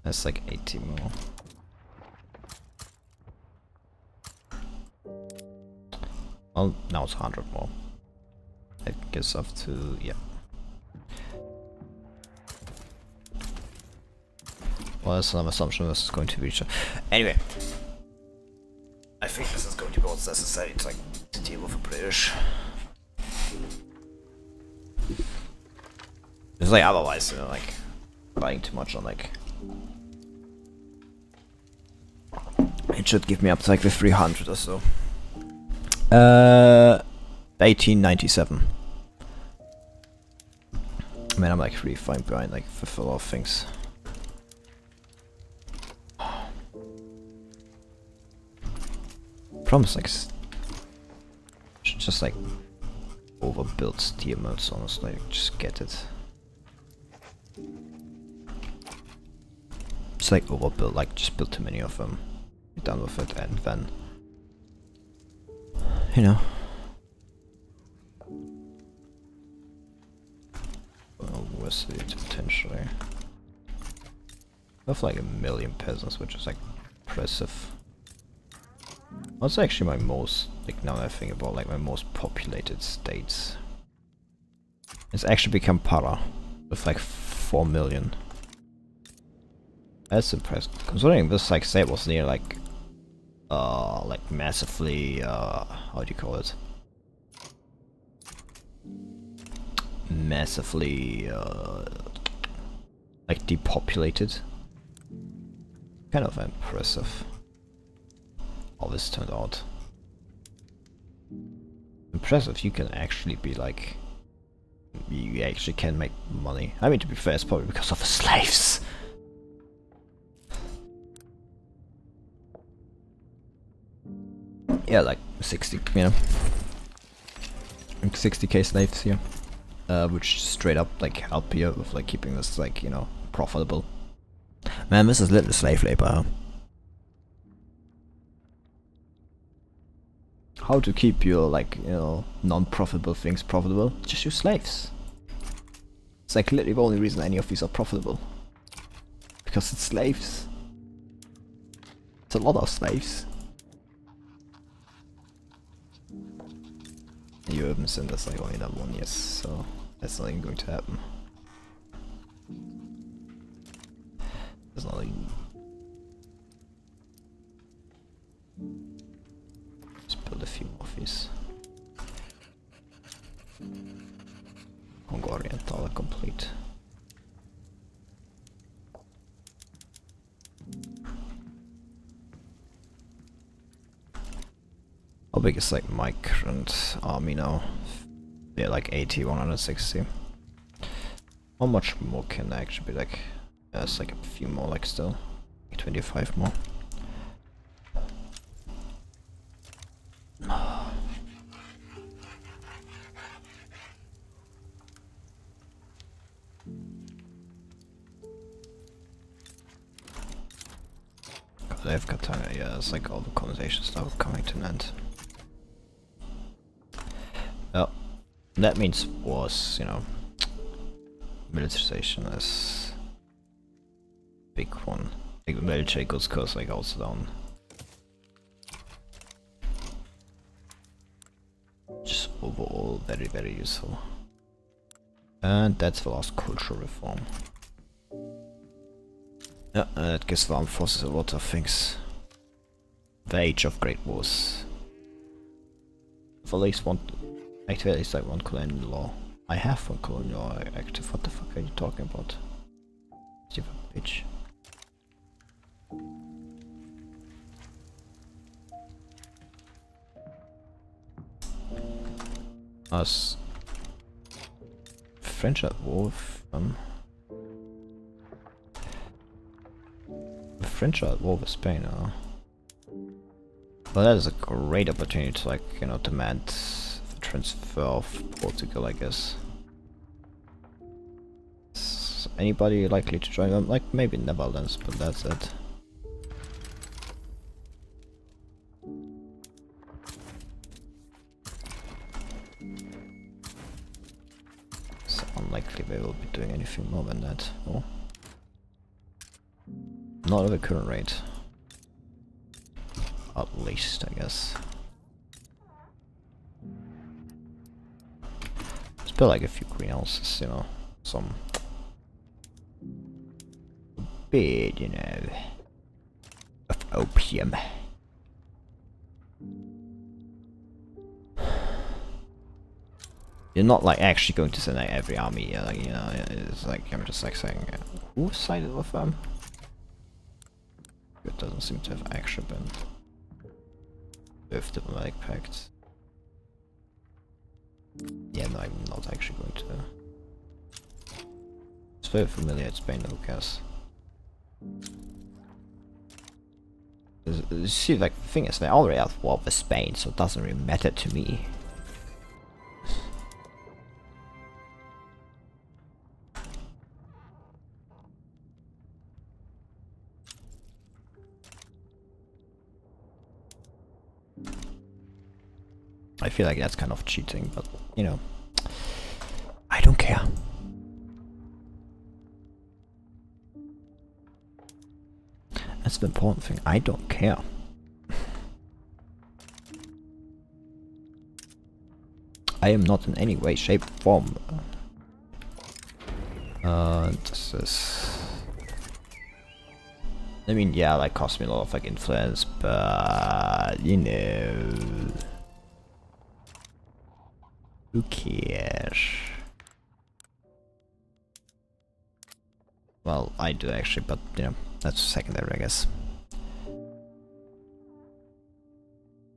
That's like 80 more. Well, now it's 100 more. It gets up to, yeah. Well, that's some assumption this is going to reach. Anyway. I think this is going to be what's necessary to, like, to deal with the British. It's like, otherwise, you know, like, buying too much on, like... It should give me up to, like, the 300 or so. 1897. I mean, I'm, like, really fine behind, like, for a lot of things. Problem is, like, just, like, overbuilt steel mills, honestly, just get it. It's like overbuilt, like, just build too many of them, be done with it, and then, you know. Well, where's it potentially? I have like 1 million peasants, which is like impressive. What's actually my most, like now that I think about like my most populated states? It's actually become Para, with like 4 million. That's impressive, considering this like state was near like massively, how do you call it? Massively, like depopulated. Kind of impressive. How this turned out. Impressive, you can actually be like... You actually can make money. I mean, to be fair, it's probably because of the slaves. Yeah, like 60, you know. 60k slaves here. Which straight up like help you with like keeping this like, you know, profitable. Man, this is little slave labor, huh? How to keep your like, you know, non-profitable things profitable? Just use slaves. It's like literally the only reason any of these are profitable. Because it's slaves. It's a lot of slaves. You urban centers like only that one, yes, so that's not even going to happen. There's not even... Let's build a few more of these. Congo Oriental complete. How big is like my current army now? Yeah, like 80, 160. How much more can I actually be like? There's like a few more, like still. 25 more. They've got time, yeah, it's like all the conversations now coming to an end. Well, that means wars, you know. Militarization is big one. Like military goods cost like also down. Just overall very, very useful. And that's the last cultural reform. Yeah, that gives the armed forces a lot of things. The age of great wars. For at least one, actually at least like one colonial law. I have one colonial law active, what the fuck are you talking about? Stupid bitch. Us French at war with the French are at war with Spain, huh? Well, that is a great opportunity to, like, you know, demand the transfer of Portugal, I guess. Is anybody likely to join them? Like, maybe Netherlands, but that's it. It's unlikely they will be doing anything more than that. Oh. Not at the current rate. At least, I guess. build like a few greenhouses, you know, some bit, you know, of opium. You're not like actually going to send like every army, like, you know, it's like I'm just like saying, who sided with them? It doesn't seem to have actually been with diplomatic pacts. Yeah, no, I'm not actually going to. It's very familiar, it's Spain, who cares? You see, like, the thing is, they already have war with Spain, so it doesn't really matter to me. I feel like that's kind of cheating, but, you know, I don't care. That's the important thing, I don't care. I am not in any way, shape, form. This is... I mean, yeah, like, cost me a lot of, like, influence, but, you know... Who cares? Well, I do actually, but, you know, that's secondary, I guess.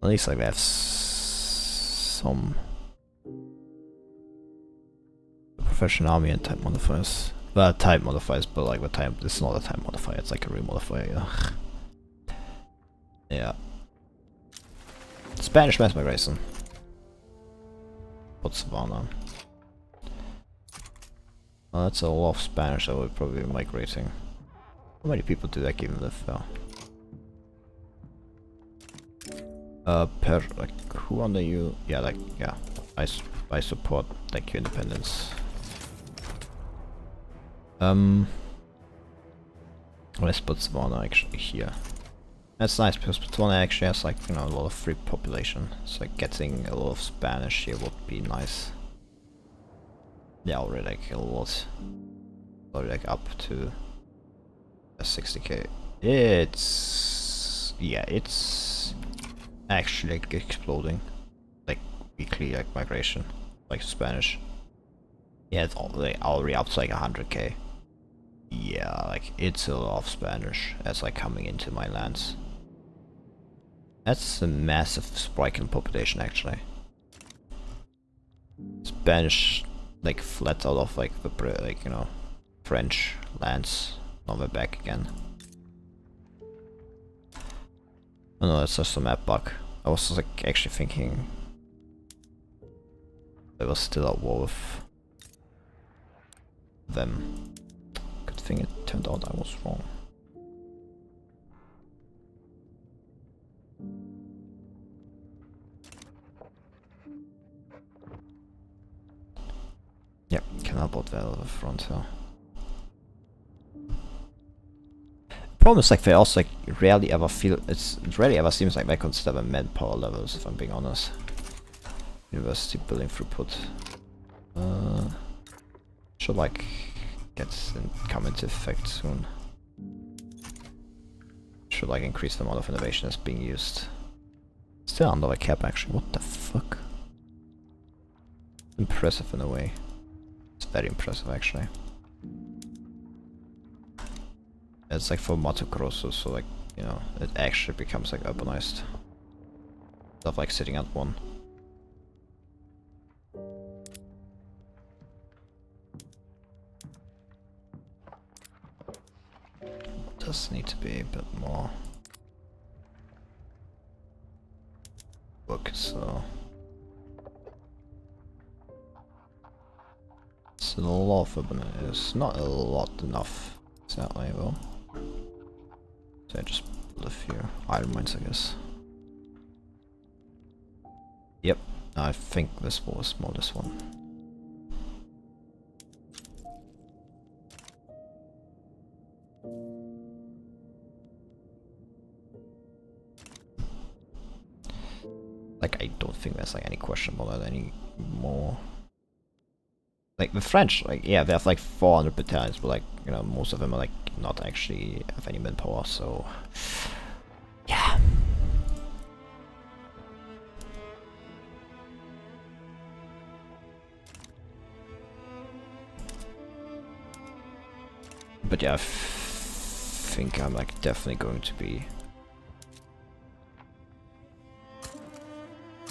At least, like, we have some... professional army and type modifiers. Well, type modifiers, but like the type, this is not a type modifier, it's like a real modifier, yeah. Yeah. Spanish mass migration. Botswana. Well, that's a lot of Spanish that would probably be migrating. How many people do that even live there? Per, like, who under you? Yeah, like, yeah. I support, like, your independence. Where's Botswana actually here? That's nice because Botswana actually has, like, you know, a lot of free population. So like getting a lot of Spanish here would be nice. Yeah, already like a lot. Already like up to 60k. It's... yeah, it's actually like exploding. Like weekly like migration. Like Spanish. Yeah, it's already up to like 100k. Yeah, like, it's a lot of Spanish that's like coming into my lands. That's a massive spike in population, actually. Spanish, like, fled out of, like, the, like, you know, French lands. Now we're back again. Oh no, that's just a map bug. I was, like, actually thinking they were still at war with them. Good thing it turned out I was wrong. Yep, canal bot there at the front here. Problem is, like, they also like rarely ever feel it rarely ever seems like they consider manpower levels, if I'm being honest. University building throughput. Should like come into effect soon. Should like increase the amount of innovation that's being used. Still under the cap actually, what the fuck? Impressive in a way. It's very impressive actually. It's like for Mato Grosso, so like, you know, it actually becomes like urbanized. Instead of like sitting at one. Does need to be a bit more work, so it's a lot of urban. It's not a lot enough. It's not like though. So I just build a few iron mines, I guess. Yep, I think this was more this one. Like, I don't think there's like any question about that anymore. Like the French, like yeah, they have like 400 battalions, but like you know most of them are like not actually have any manpower, so yeah. But yeah, I think I'm like definitely going to be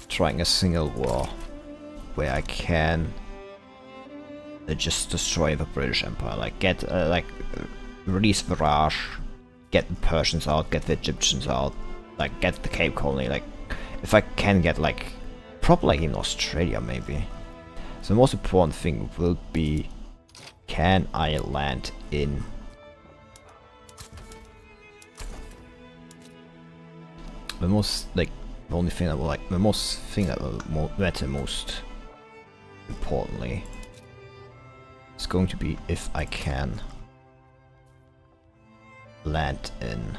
trying a single war where I can just destroy the British Empire, like get release the Raj, get the Persians out, get the Egyptians out, like get the Cape Colony, like if I can get like probably like in Australia maybe. So the most important thing will be, can I land in the most like the only thing that will like the most thing that will matter most importantly is going to be if I can land in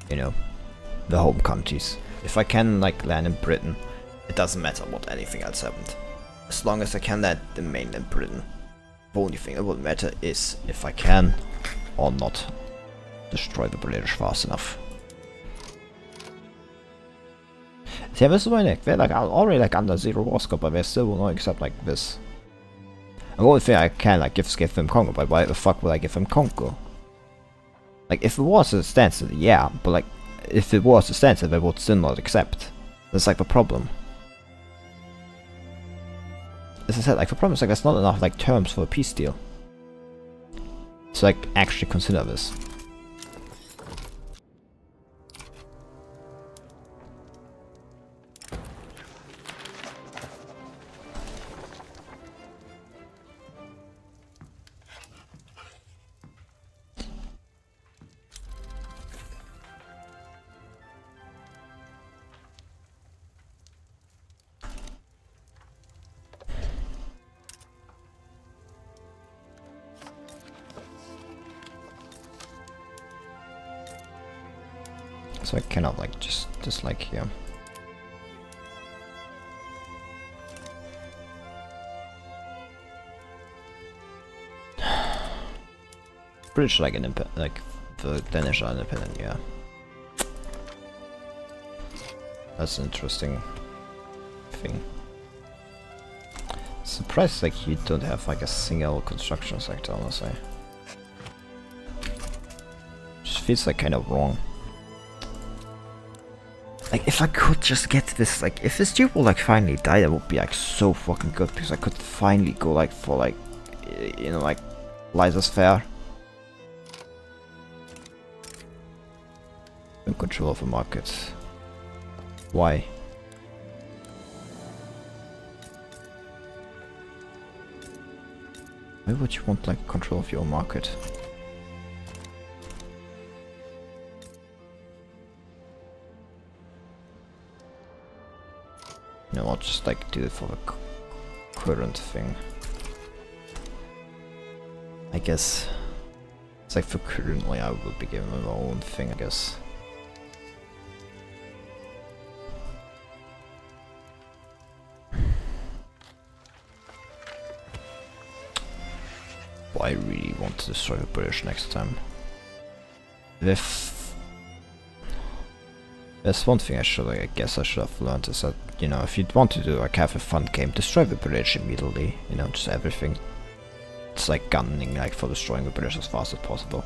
you know the home countries. If I can like land in Britain, it doesn't matter what anything else happened. As long as I can land in mainland Britain, the only thing that will matter is if I can or not destroy the British fast enough. See, this is why like they're like already like under 0 war score, but they still will not accept like this. The only thing I can like give them Congo, but why the fuck would I give them Congo? Like if it was a standstill, yeah, but like if it was a standstill, they would still not accept. That's like the problem. As I said, like the problem is like there's not enough like terms for a peace deal. So like actually consider this. So I cannot like just like here. British like an like the Danish are independent, yeah. That's an interesting thing. Surprised like you don't have like a single construction sector, honestly. Just feels like kind of wrong. Like if I could just get this, like if this dude will like finally die, that would be like so fucking good, because I could finally go like for like, you know, like laissez-faire. In control of the market. Why? Why would you want like control of your market? No, I'll just like do it for the current thing. I guess it's like for currently I will be giving them my own thing, I guess. But I really want to destroy the British next time. If there's one thing I guess I should have learned, is that, you know, if you want to do like have a fun game, destroy the British immediately, you know, just everything. It's like gunning like for destroying the British as fast as possible.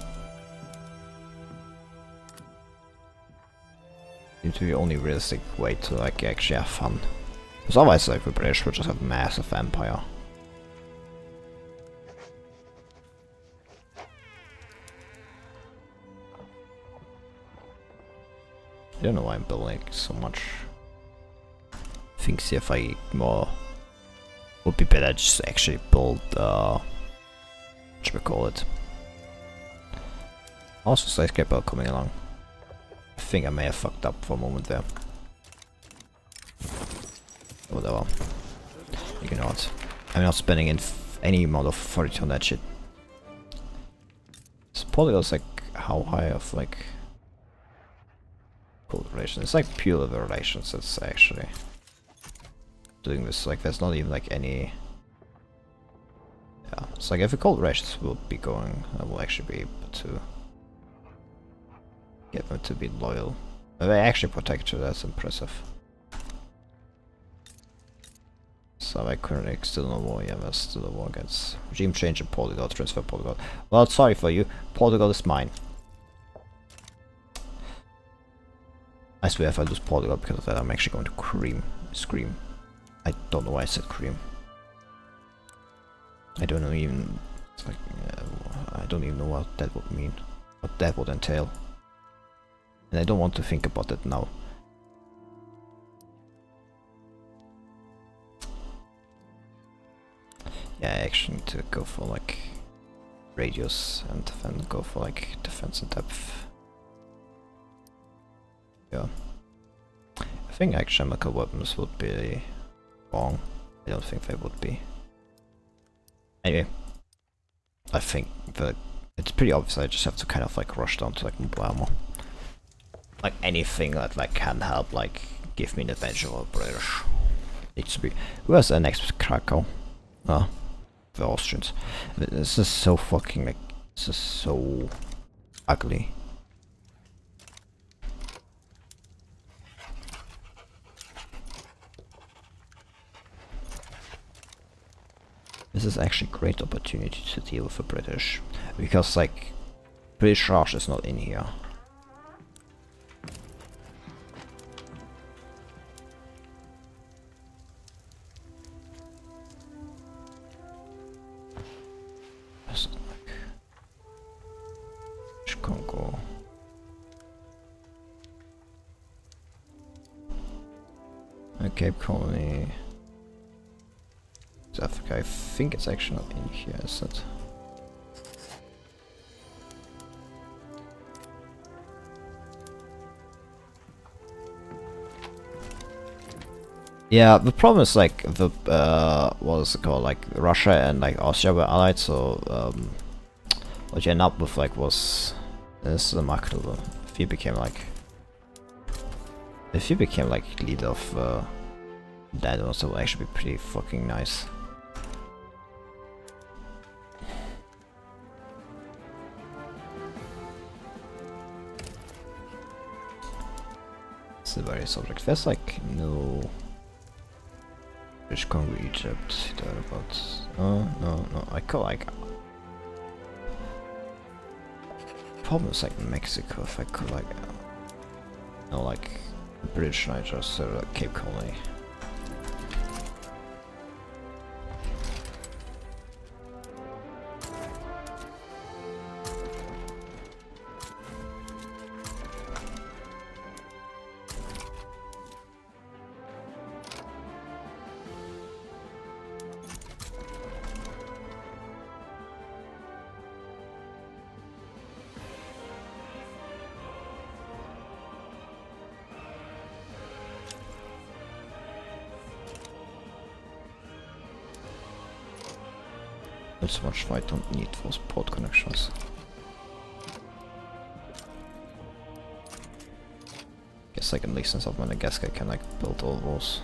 Seems to be the only realistic way to like actually have fun. Because otherwise like the British would just have a massive empire. I don't know why I'm building so much things here. If I more would be better just actually build what should we call it? Also skyscraper coming along. I think I may have fucked up for a moment there. Whatever. You know what? I'm not spending in any amount of 42 on that shit. It's Portugal is like how high of like cold relations? It's like pure relations. It's actually doing this. Like there's not even like any. Yeah, it's like if the cold relations will be going, I will actually be able to get them to be loyal. But they actually protect you. That's impressive. So I currently still no war. Yeah, there's still a war against regime change in Portugal. Transfer Portugal. Well, sorry for you. Portugal is mine. I swear if I lose Portugal because of that, I'm actually going to scream. I don't know why I said cream. I don't know even. It's like I don't even know what that would mean, what that would entail, and I don't want to think about it now. Yeah, I actually need to go for like radius and then go for like defense in depth. Yeah. I think actually chemical weapons would be wrong. I don't think they would be. Anyway. I think that it's pretty obvious I just have to kind of like rush down to like mobile armor. Like anything that like can help like give me an advantage over British. Needs to be. Where's the next Krakow? Ah. The Austrians. This is so fucking like, this is so ugly. This is actually a great opportunity to deal with the British, because like British Raj is not in here. Congo. Cape Colony. South Africa. I think it's actually not in here, is it? Yeah, the problem is like the what is it called? Like Russia and like Austria were allied, so what you end up with like was this is a marketable. If you became like leader of that also will actually be pretty fucking nice. It's a very subject. There's like no British Congo, Egypt, thereabouts. No. I call like problem is like Mexico. If I could like no like British Niger, so Cape Colony. Not so much I don't need those port connections. Guess I can license up Madagascar, I can like build all those.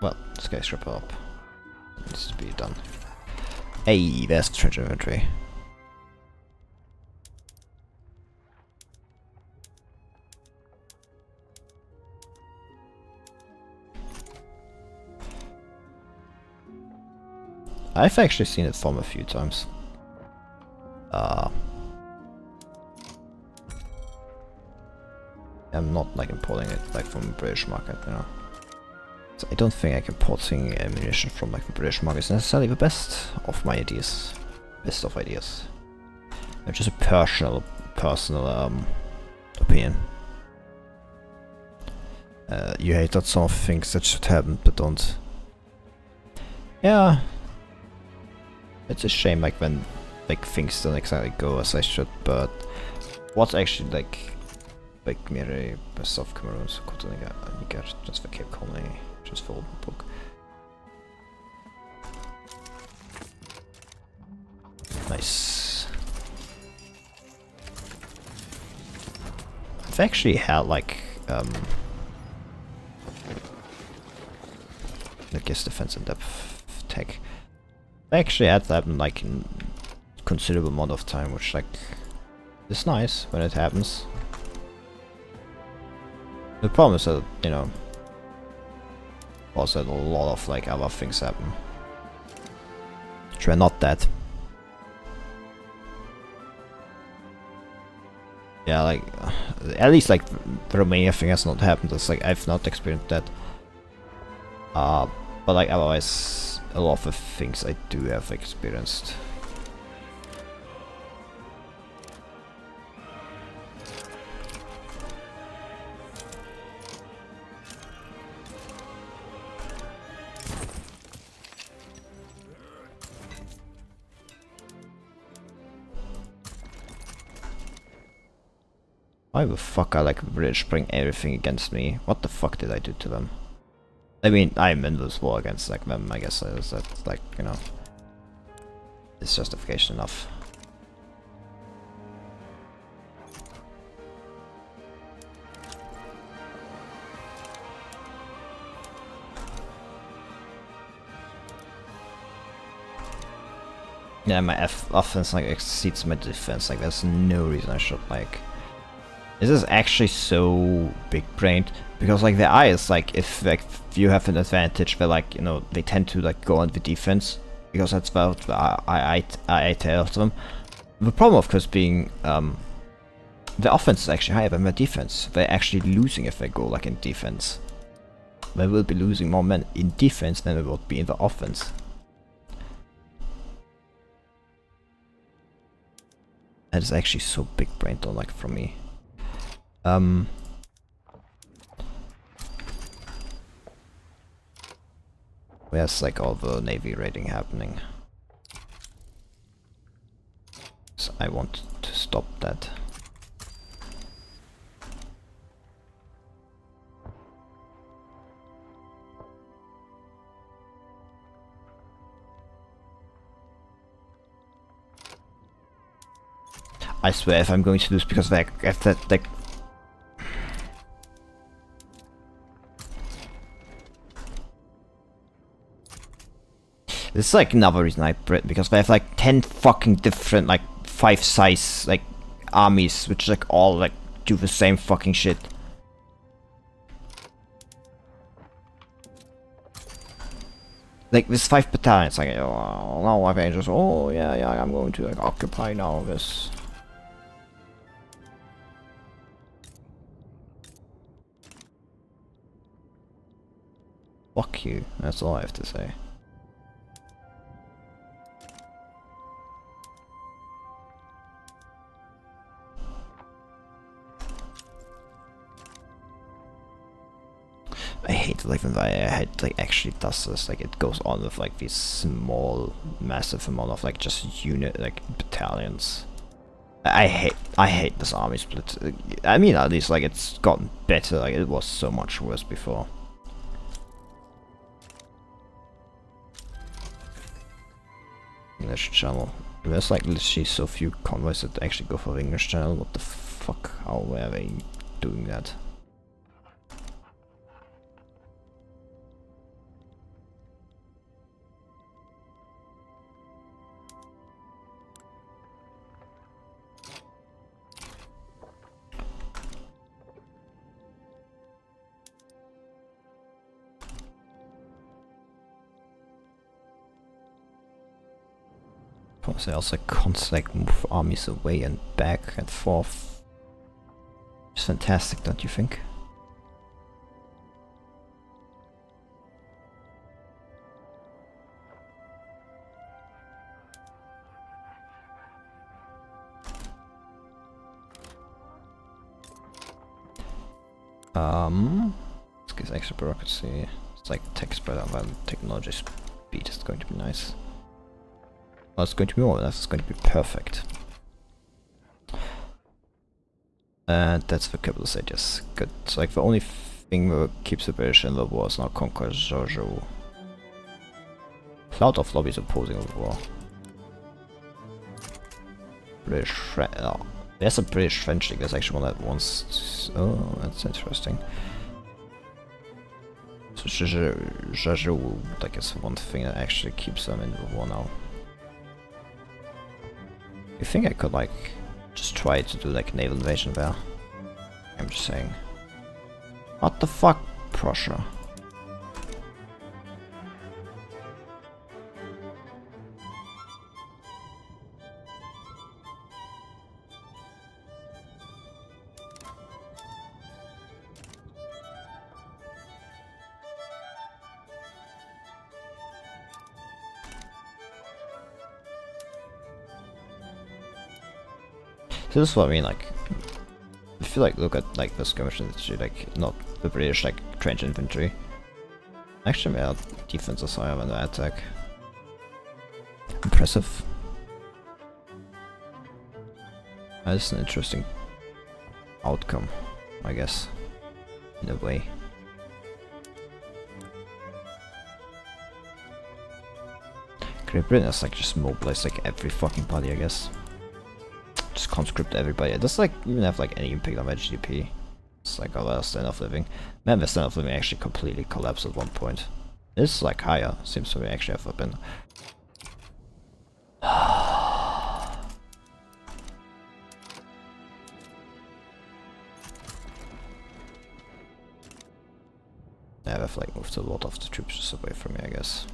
Well, skyscraper up. Needs to be done. Hey, there's the treasure inventory. I've actually seen it form a few times. I'm not like importing it like from the British market, you know. So I don't think like importing ammunition from like the British market is necessarily the best of my ideas. Best of ideas. It's just a personal opinion. You hate that some things that should happen but don't. Yeah. It's a shame like when like things don't exactly go as I should, but what's actually like Big Miri, South Cameroon, Sokoto, Niger, just for Cape Colony, just for book. Nice. I've actually had like I guess defense and depth tech. I actually had that in like in considerable amount of time, which like is nice when it happens. The problem is that, you know, also that a lot of like other things happen. Try not that. Yeah, like at least like the Romania thing has not happened. It's like I've not experienced that. But like otherwise, a lot of the things I do have experienced. Why the fuck are like British bring everything against me? What the fuck did I do to them? I mean, I'm in this war against like them, I guess that's like, you know, it's justification enough. Yeah, my offense like exceeds my defense, like there's no reason I should like... This is actually so big-brained, because like the eye is like, if like you have an advantage, they're like, you know, they tend to like go on the defense, because that's what I tell them. The problem of course being, the offense is actually higher than the defense. They're actually losing if they go like in defense. They will be losing more men in defense than they would be in the offense. That is actually so big-brained, like for me. Where's like all the navy raiding happening? So I want to stop that. I swear if I'm going to lose because like if that like this is like another reason I Brit, because they have like 10 fucking different like 5 size like armies which like all like do the same fucking shit. Like this 5 battalions, like oh now I just oh yeah I'm going to like occupy now this. Fuck you, that's all I have to say. I hate like when I like actually does this, like it goes on with like these small massive amount of like just unit like battalions. I hate this army split. I mean at least like it's gotten better, like it was so much worse before. English Channel. There's like literally so few convoys that actually go for the English Channel. What the fuck? How were they doing that? They also constantly move armies away and back and forth. It's fantastic, don't you think? This gives extra bureaucracy. It's like tech spread out while technology speed is going to be nice. Well, it's going to be more than that, it's going to be perfect. And that's the capital state, yes. Good. So like the only thing that keeps the British in the war is now conquer Jojo. Cloud of lobbies opposing the war. Oh, there's a British French league. There's actually one that wants. Oh, that's interesting. So Jojo, I guess, one thing that actually keeps them in the war now. You think I could like just try to do like naval invasion there? I'm just saying. What the fuck, Prussia? So this is what I mean, like, if you like look at like the skirmishes, like not the British like trench infantry. Actually, their defense is higher than their attack. Impressive. That's an interesting outcome, I guess, in a way. Great Britain has like just mobilized like every fucking party, I guess. Just conscript everybody. It doesn't like even have like any impact on my GDP. It's like our standard of living. Man, the standard of living actually completely collapsed at one point. It's like higher, seems to be actually have been. Yeah, I've like moved a lot of the troops just away from me, I guess.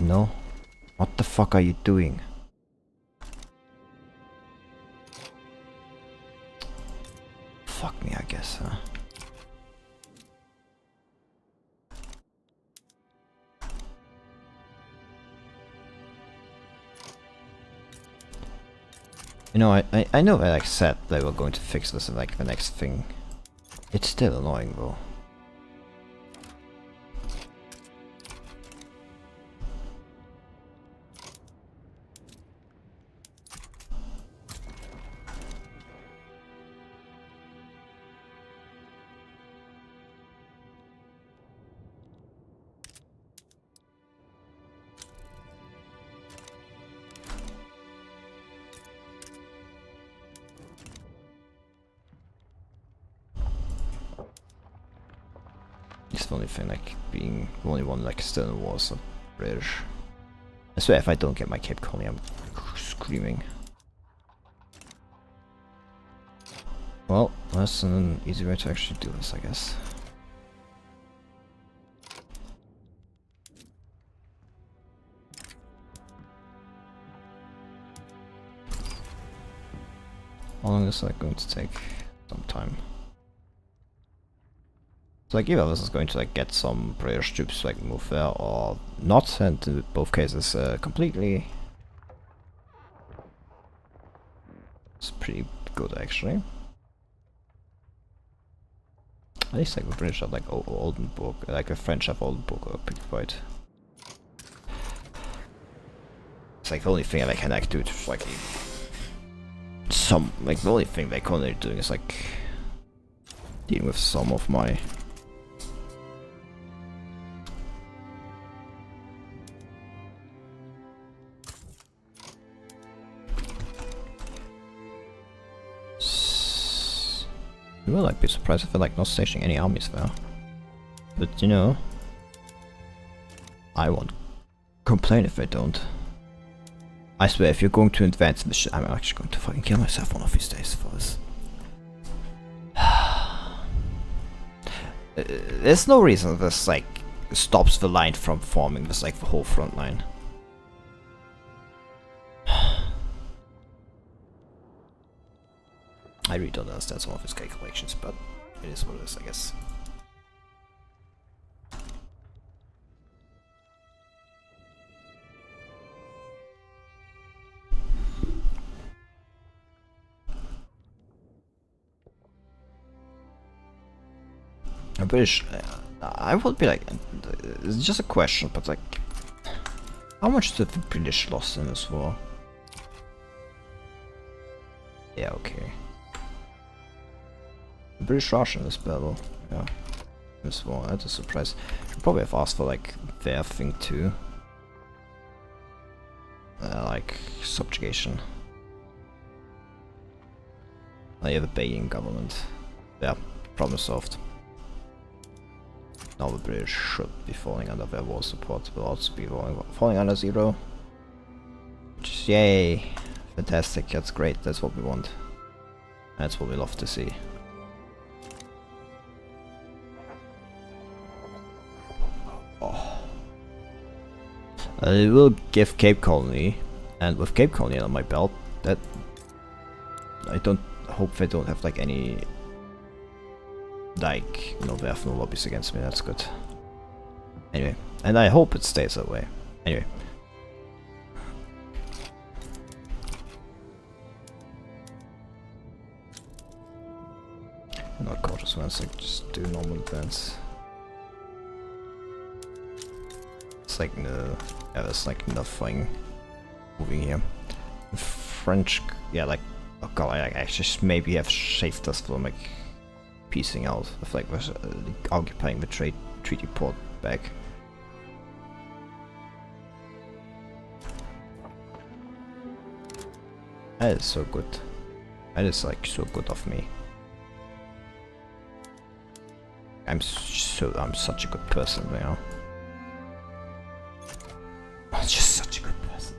No? What the fuck are you doing? Fuck me, I guess, huh? You know, I know that I said they were going to fix this in like the next thing. It's still annoying though. It's the only thing, like, being the only one, like, still in war, so British. I swear, if I don't get my Cape Colony, I'm screaming. Well, that's an easy way to actually do this, I guess. How long is that going to take? Some time. So like either this is going to like get some British troops to like move there or not, and in both cases completely. It's pretty good actually. At least like the British have like Oldenburg, like the French have Oldenburg occupied. It's like the only thing I can like do to like some like the only thing they're currently doing is like dealing with some of my you will like be surprised if they're like not stationing any armies there. But you know, I won't complain if they don't. I swear, if you're going to advance this shit, I'm actually going to fucking kill myself one of these days for this. There's no reason this like stops the line from forming this like the whole front line. I really don't understand some of his calculations, but it is what it is, I guess. I'm British. I would be like, it's just a question, but like, How much did the British lost in this war? Yeah, okay. The British lost in this battle. Yeah. This war, that's a surprise. Should probably have asked for like their thing too. Like subjugation. I have a Bayan government. Yeah, problem solved. Now the British should be falling under their war support. Will also be falling under 0. Just yay! Fantastic, that's great, that's what we want. That's what we love to see. Oh. I will give Cape Colony, and with Cape Colony on my belt, that I don't hope they don't have like any, like, no, they have no lobbies against me. That's good. Anyway, and I hope it stays that way. Anyway. Not cautious ones, like just do normal advance. It's like no, yeah, there's like nothing moving here. The French, yeah, like, oh god, I actually maybe have shaved us from like piecing out of like occupying the treaty port back. That is so good. That is like so good of me. I'm such a good person, you know. I'm just such a good person.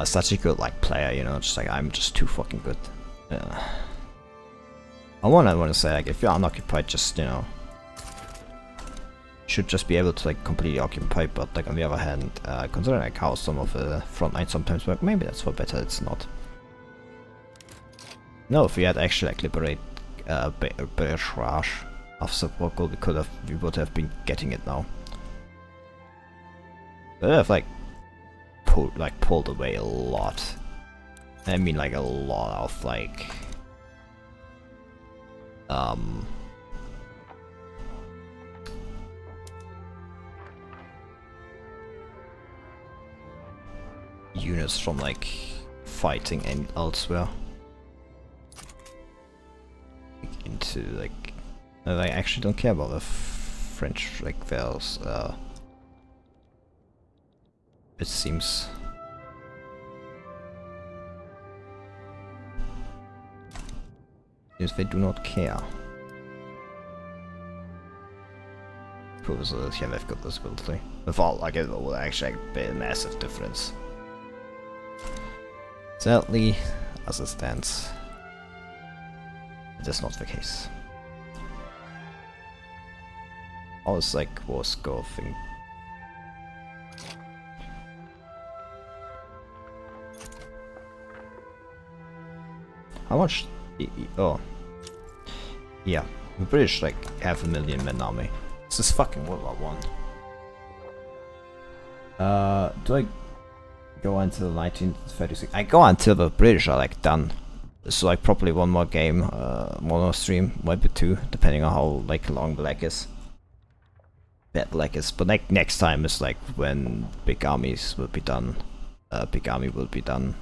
Such a good like player, you know. Just like I'm just too fucking good. I wanna say like if you're unoccupied, just, you know, should just be able to like completely occupy. But like on the other hand, considering like how some of the front lines sometimes work, maybe that's for better. It's not. No, if we had actually like liberate British Raj of support goal, we would have been getting it now. But I've like pulled away a lot. I mean like a lot of like units from like fighting and elsewhere into like I actually don't care about the French like vales. It seems. Yes, they do not care. Because yeah, they've got this ability. Without like it will actually be a massive difference. Sadly, as it stands, it is not the case. I was like war score thing. How much? Oh, yeah. The British like have 1 million men army. This is fucking World War I. Do I go until 1936? I go until the British are like done. So like probably one more game, one more stream, might be 2, depending on how like long black is. Bad black is, but like next time is like when big armies will be done. Big army will be done.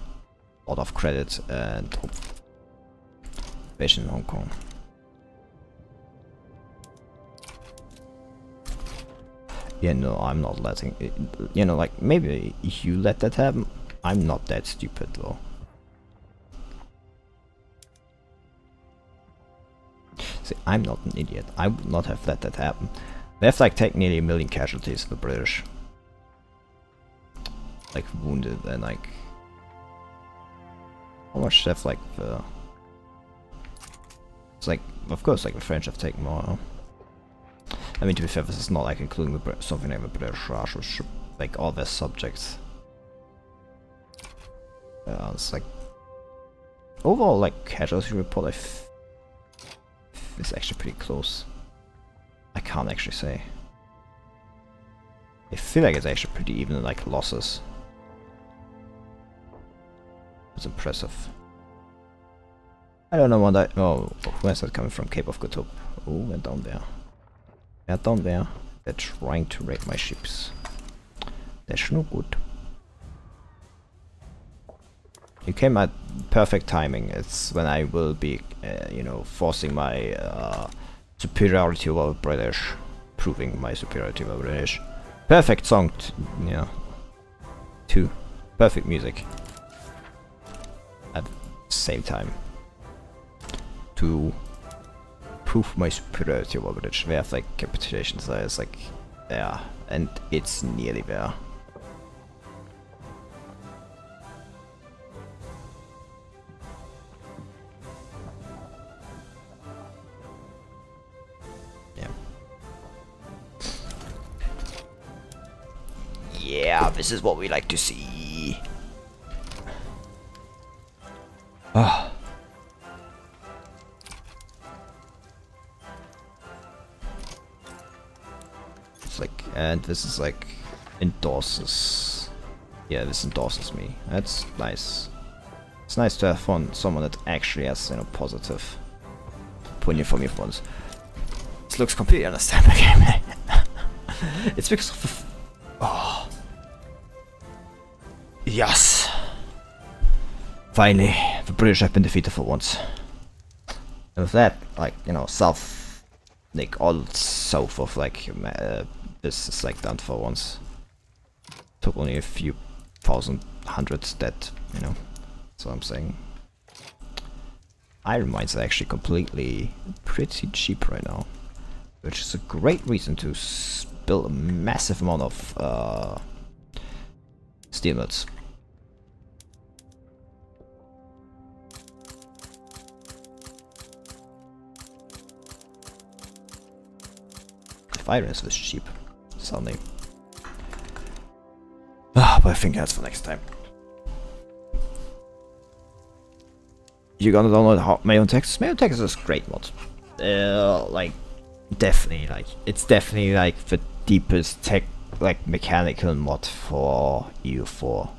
A lot of credit and in Hong Kong. Yeah, no, I'm not letting it, you know, like maybe if you let that happen. I'm not that stupid though. See, I'm not an idiot. I would not have let that happen. They have like taken nearly 1 million casualties, the British. Like wounded and like how much have like the. It's like, of course, like the French have taken more. Huh? I mean, to be fair, this is not like including the something like the British Raj, which like all their subjects. It's like overall, like casualty report, it's actually pretty close. I can't actually say. I feel like it's actually pretty even, like losses. It's impressive. I don't know what I. Oh, where's that coming from? Cape of Good Hope. Oh, they're down there. They're down there. They're trying to raid my ships. That's no good. You came at perfect timing. It's when I will be, you know, forcing my superiority over British, proving my superiority over British. Perfect song, yeah. Two. Perfect music. At the same time. To prove my superiority over British. We have like capitulation size, like, yeah, and it's nearly there. Yeah, this is what we like to see. Ah. It's like, and this is like, endorses. Yeah, this endorses me. That's nice. It's nice to have someone that actually has, you know, positive opinion for me for once. This looks completely understandable game. It's because of the oh. Yes! Finally, the British have been defeated for once. And with that, like, you know, south, like, all south of, like, this is, like, done for once. Took only a few thousand, hundreds dead, you know, that's what I'm saying. Iron mines are actually completely pretty cheap right now, which is a great reason to build a massive amount of, steel mills. If iron is this cheap, suddenly. But I think that's for next time. You're gonna download my own Texas? My own Texas is a great mod. Like, definitely, like, it's definitely like the deepest tech, like, mechanical mod for EU4.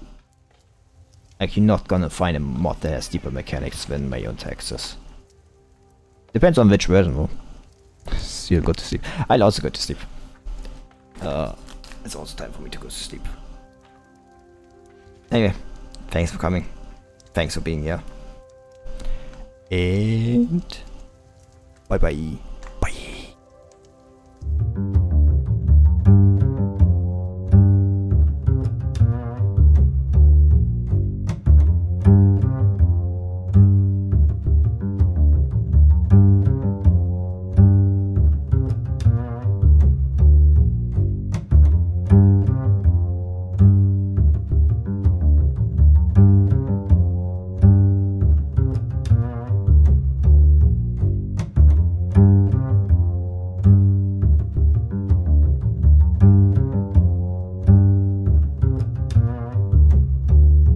Like, you're not gonna find a mod that has deeper mechanics than my own Texas. Depends on which version though. You'll go to sleep. I'll also go to sleep. It's also time for me to go to sleep. Anyway, thanks for coming. Thanks for being here. And bye bye.